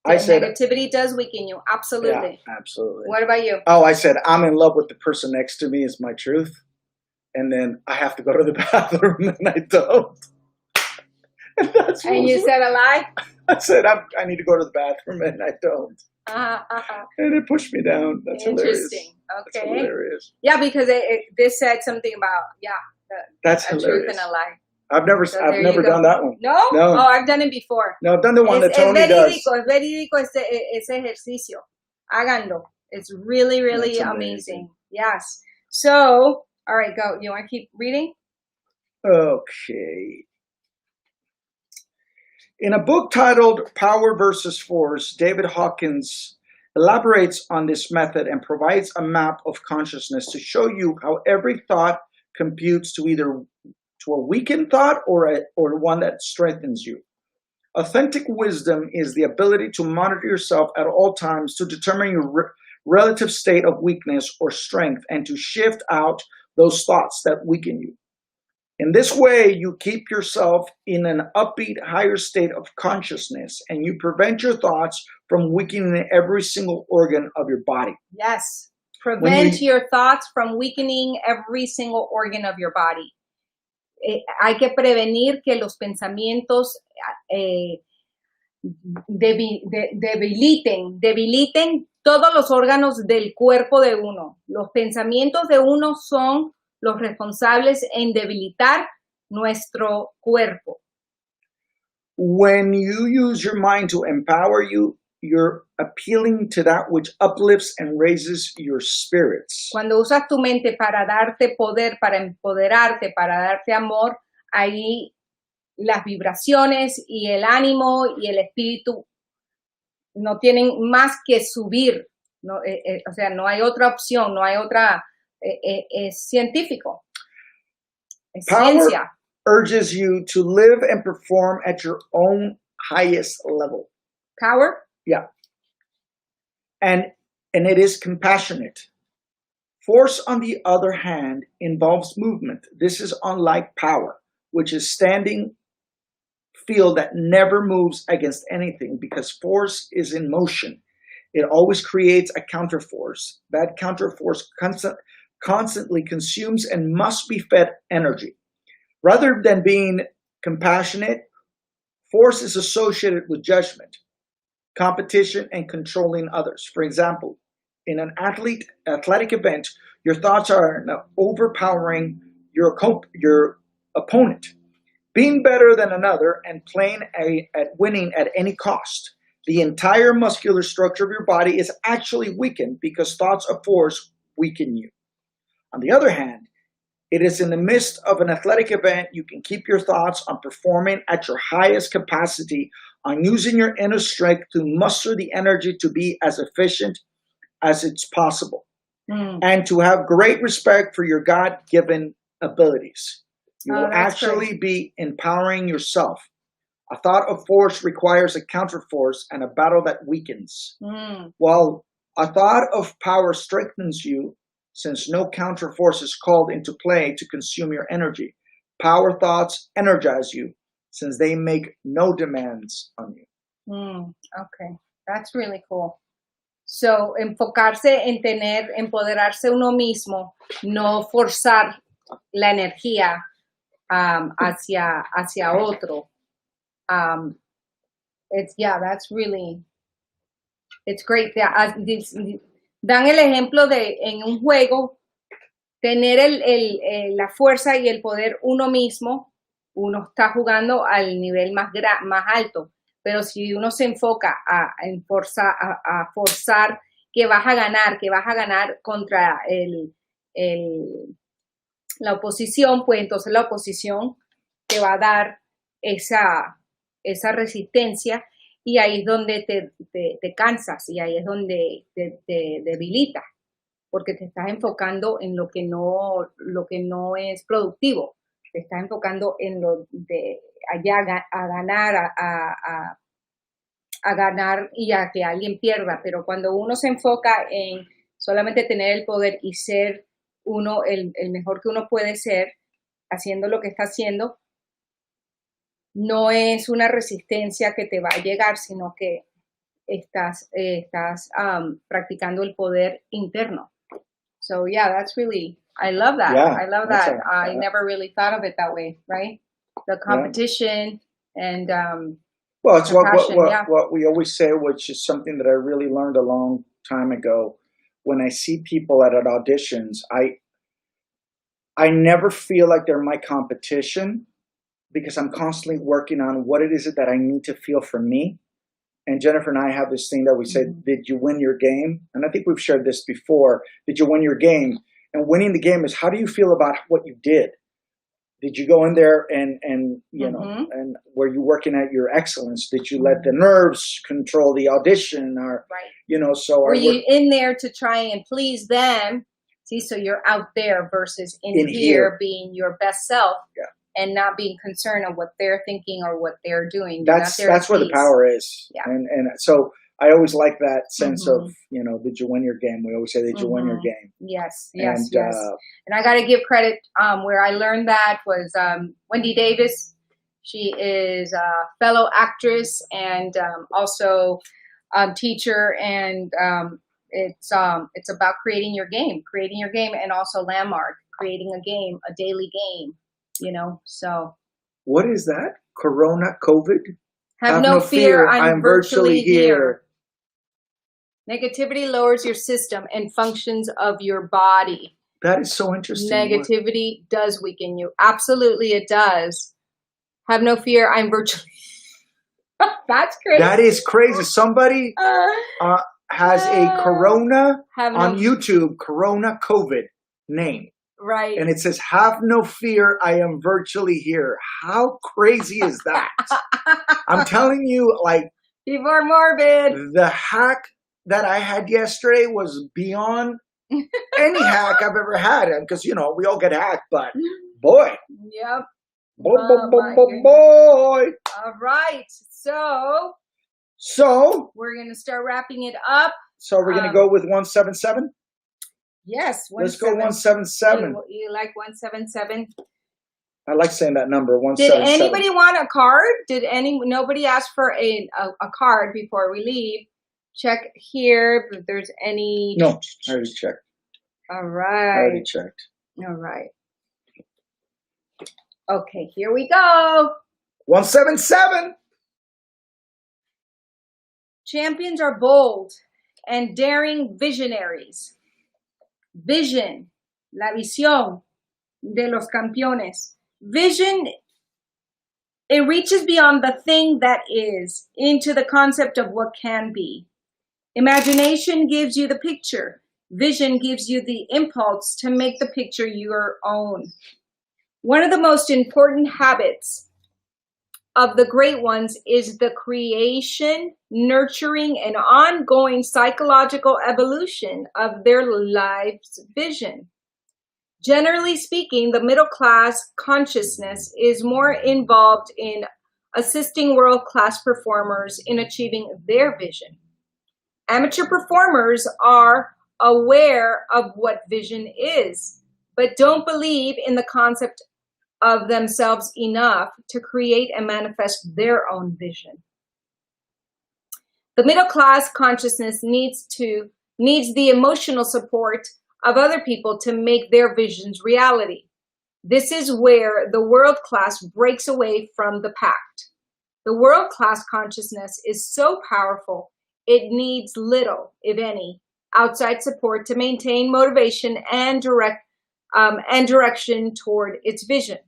Negativity does weaken you. Absolutely. Yeah, absolutely. What about you? Oh, I said, I'm in love with the person next to me is my truth. And then I have to go to the bathroom and I don't. And you said a lie? I said, I need to go to the bathroom and I don't. And it pushed me down. That's interesting. Hilarious. Okay. That's hilarious. Yeah, because this said something about, that's a hilarious. Truth and a lie. I've never done that one. No? Oh, I've done it before. No, I've done the one that Tony does. Es verídico ese ejercicio. Háganlo. It's really, really amazing. Yes. So, all right, go. You want to keep reading? Okay. In a book titled Power versus Force, David Hawkins elaborates on this method and provides a map of consciousness to show you how every thought computes to either to a weakened thought or one that strengthens you. Authentic wisdom is the ability to monitor yourself at all times to determine your relative state of weakness or strength and to shift out those thoughts that weaken you. In this way, you keep yourself in an upbeat, higher state of consciousness and you prevent your thoughts from weakening every single organ of your body. Yes. Prevent your thoughts from weakening every single organ of your body. Hay que prevenir que los pensamientos debiliten todos los órganos del cuerpo de uno. Los pensamientos de uno son los responsables en debilitar nuestro cuerpo. When you use your mind to empower you, you're appealing to that which uplifts and raises your spirits. Cuando usas tu mente para darte poder, para empoderarte, para darte amor, ahí las vibraciones y el ánimo y el espíritu no tienen más que subir. No, o sea, no hay otra opción, no hay otra, es científico. Es ciencia. Urges you to live and perform at your own highest level. Power Yeah. And it is compassionate. Force, on the other hand, involves movement. This is unlike power, which is standing field that never moves against anything, because force is in motion. It always creates a counterforce. That counterforce constantly consumes and must be fed energy. Rather than being compassionate, force is associated with judgment, competition, and controlling others. For example, in an athletic event, your thoughts are overpowering your opponent, being better than another, and playing at winning at any cost. The entire muscular structure of your body is actually weakened because thoughts of force weaken you. On the other hand, it is in the midst of an athletic event you can keep your thoughts on performing at your highest capacity, on using your inner strength to muster the energy to be as efficient as it's possible, and to have great respect for your God-given abilities. You will actually be empowering yourself. A thought of force requires a counterforce and a battle that weakens. While a thought of power strengthens you, since no counterforce is called into play to consume your energy. Power thoughts energize you, since they make no demands on you. Okay, that's really cool. So, enfocarse en empoderarse uno mismo, no forzar la energía hacia otro. That's really, it's great. Dan el ejemplo de en un juego tener la fuerza y el poder uno mismo. Uno está jugando al nivel más alto, pero si uno se enfoca a forzar que vas a ganar contra la oposición, pues entonces la oposición te va a dar esa resistencia, y ahí es donde te cansas, y ahí es donde te debilitas, porque te estás enfocando en lo que no es productivo. Te estás enfocando en lo de allá a ganar y a que alguien pierda. Pero cuando uno se enfoca en solamente tener el poder y ser uno el mejor que uno puede ser, haciendo lo que está haciendo, no es una resistencia que te va a llegar, sino que estás practicando el poder interno. So yeah, that's really, I love that. Yeah, I love that. I never really thought of it that way, right? The competition and well, it's what we always say, which is something that I really learned a long time ago. When I see people at auditions, I never feel like they're my competition, because I'm constantly working on what it is that I need to feel for me. And Jennifer and I have this thing that we say, did you win your game? And I think we've shared this before. Did you win your game? And winning the game is, how do you feel about what you did? Did you go in there and you know, and were you working at your excellence? Did you let the nerves control the audition, or, you know, so were you in there to try and please them? See, so you're out there versus in here being your best self. Yeah. And not being concerned of what they're thinking or what they're doing. That's where the power is. Yeah. And so I always like that sense of, you know, did you win your game? We always say, did you win your game? Yes. And I got to give credit. Where I learned that was Wendy Davis. She is a fellow actress and also teacher. And it's about creating your game, and also Landmark, creating a game, a daily game. You know, so. What is that? Corona, COVID? Have no fear, I'm virtually here. Negativity lowers your system and functions of your body. That is so interesting. Negativity does weaken you. Absolutely, it does. Have no fear, I'm virtually. That's crazy. That is crazy. Somebody has a Corona on YouTube, Corona COVID name. Right. And it says, have no fear, I am virtually here. How crazy is that? I'm telling you, like, people are morbid. The hack that I had yesterday was beyond any hack I've ever had. Because, you know, we all get hacked, but boy. Yep. Boy. All right. So So we're going to start wrapping it up. So we're going to go with 177? Yes. Let's go 177. You like 177? I like saying that number, Did 177. anybody want a card? Nobody asked for a card before we leave. Check here if there's any. No, I already checked. All right. I already checked. All right. Okay, here we go. 177. Champions are bold and daring visionaries. Vision, la visión de los campeones. Vision, it reaches beyond the thing that is into the concept of what can be. Imagination gives you the picture. Vision gives you the impulse to make the picture your own. One of the most important habits of the great ones is the creation, nurturing, and ongoing psychological evolution of their life's vision. Generally speaking, the middle class consciousness is more involved in assisting world-class performers in achieving their vision. Amateur performers are aware of what vision is, but don't believe in the concept of themselves enough to create and manifest their own vision. The middle class consciousness needs the emotional support of other people to make their visions reality. This is where the world class breaks away from the pact. The world class consciousness is so powerful, it needs little, if any, outside support to maintain motivation and direction toward its vision.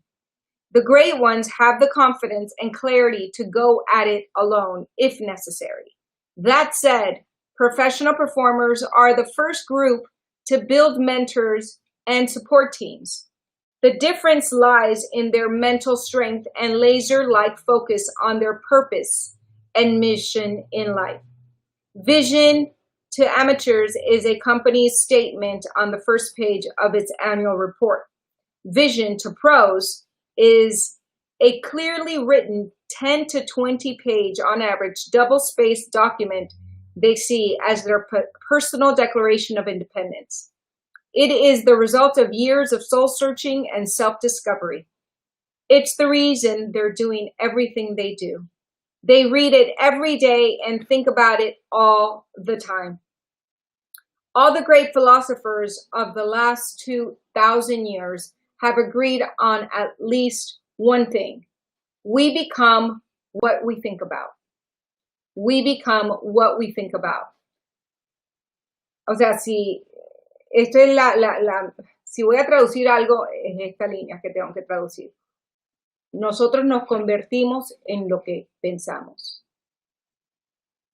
The great ones have the confidence and clarity to go at it alone if necessary. That said, professional performers are the first group to build mentors and support teams. The difference lies in their mental strength and laser-like focus on their purpose and mission in life. Vision to amateurs is a company's statement on the first page of its annual report. Vision to pros is a clearly written 10 to 20 page on average double-spaced document they see as their personal declaration of independence. It is the result of years of soul-searching and self-discovery. It's the reason they're doing everything they do. They read it every day and think about it all the time. All the great philosophers of the last 2,000 years have agreed on at least one thing. We become what we think about. We become what we think about. O sea, si voy a traducir algo, es esta línea que tengo que traducir. Nosotros nos convertimos en lo que pensamos.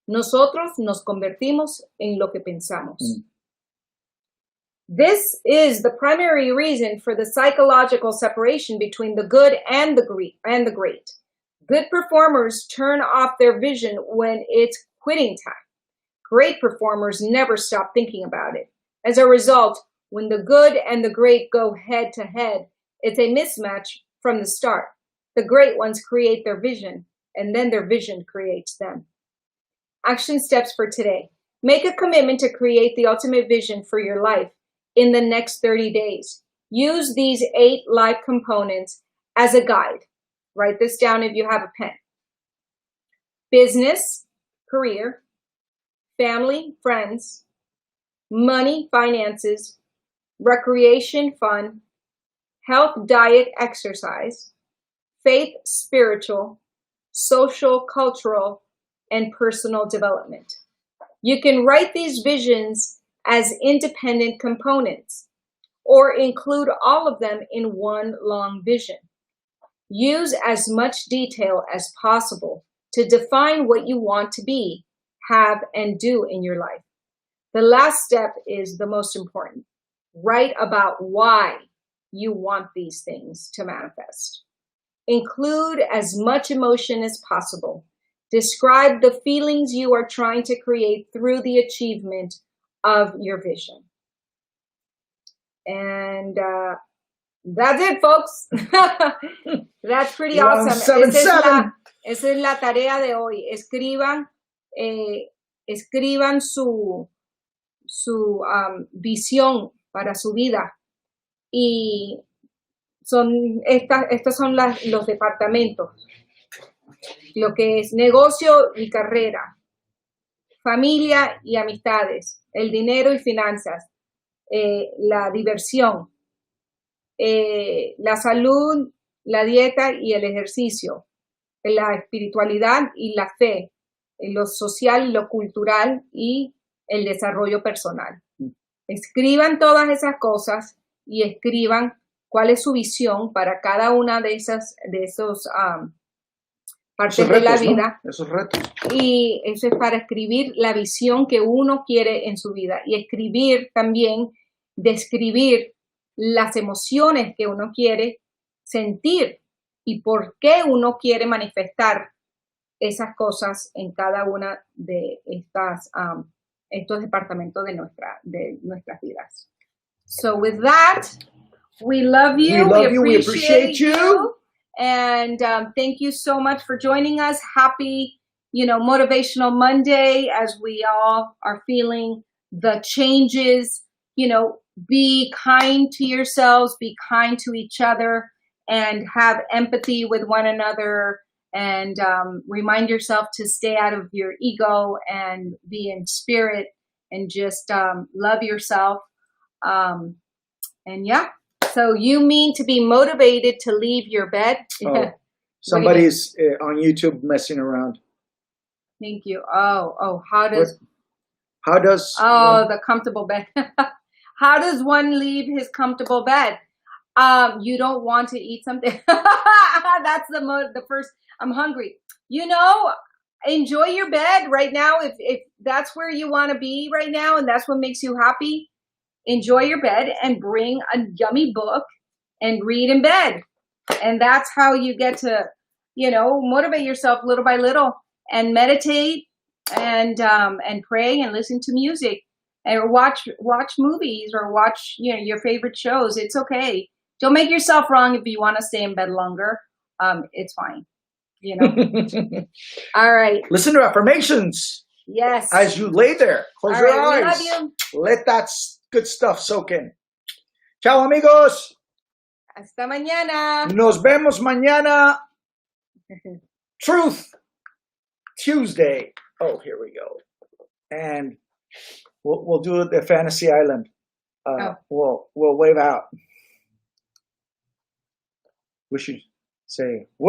Nosotros nos convertimos en lo que pensamos. This is the primary reason for the psychological separation between the good and the great. Good performers turn off their vision when it's quitting time. Great performers never stop thinking about it. As a result, when the good and the great go head to head, it's a mismatch from the start. The great ones create their vision, and then their vision creates them. Action steps for today. Make a commitment to create the ultimate vision for your life in the next 30 days. Use these 8 life components as a guide. Write this down if you have a pen. Business, career, family, friends, money, finances, recreation, fun, health, diet, exercise, faith, spiritual, social, cultural, and personal development. You can write these visions as independent components or include all of them in one long vision. Use as much detail as possible to define what you want to be, have, and do in your life. The last step is the most important. Write about why you want these things to manifest. Include as much emotion as possible. Describe the feelings you are trying to create through the achievement of your vision. And that's it, folks. That's pretty awesome. Esa es la tarea de hoy. Escriban escriban su visión para su vida. Y estos son los departamentos. Lo que es negocio y carrera, familia y amistades, el dinero y finanzas, la diversión, la salud, la dieta y el ejercicio, la espiritualidad y la fe, lo social, lo cultural y el desarrollo personal. Escriban todas esas cosas y escriban cuál es su visión para cada una de esos partes retos, de la vida, ¿no? Esos retos. Y eso es para escribir la visión que uno quiere en su vida y escribir también, describir las emociones que uno quiere sentir y por qué uno quiere manifestar esas cosas en cada una de estos departamentos de nuestras vidas. So with that, we love you. We appreciate you. And thank you so much for joining us. Happy, Motivational Monday as we all are feeling the changes. Be kind to yourselves, be kind to each other, and have empathy with one another. And remind yourself to stay out of your ego and be in spirit and just love yourself. And yeah. So you mean to be motivated to leave your bed? Oh, somebody's on YouTube messing around. Thank you. Oh, how does the comfortable bed. How does one leave his comfortable bed? You don't want to eat something. That's the first. I'm hungry. Enjoy your bed right now. If that's where you want to be right now and that's what makes you happy, enjoy your bed and bring a yummy book and read in bed. And that's how you get to, motivate yourself little by little and meditate and pray and listen to music and watch movies or watch, your favorite shows. It's okay. Don't make yourself wrong if you want to stay in bed longer. It's fine. All right. Listen to affirmations. Yes. As you lay there, close your eyes. We love you. Let that good stuff soak in. Ciao, amigos. Hasta mañana. Nos vemos mañana. Truth Tuesday. Oh, here we go. And we'll do the Fantasy Island. We'll wave out. We should say.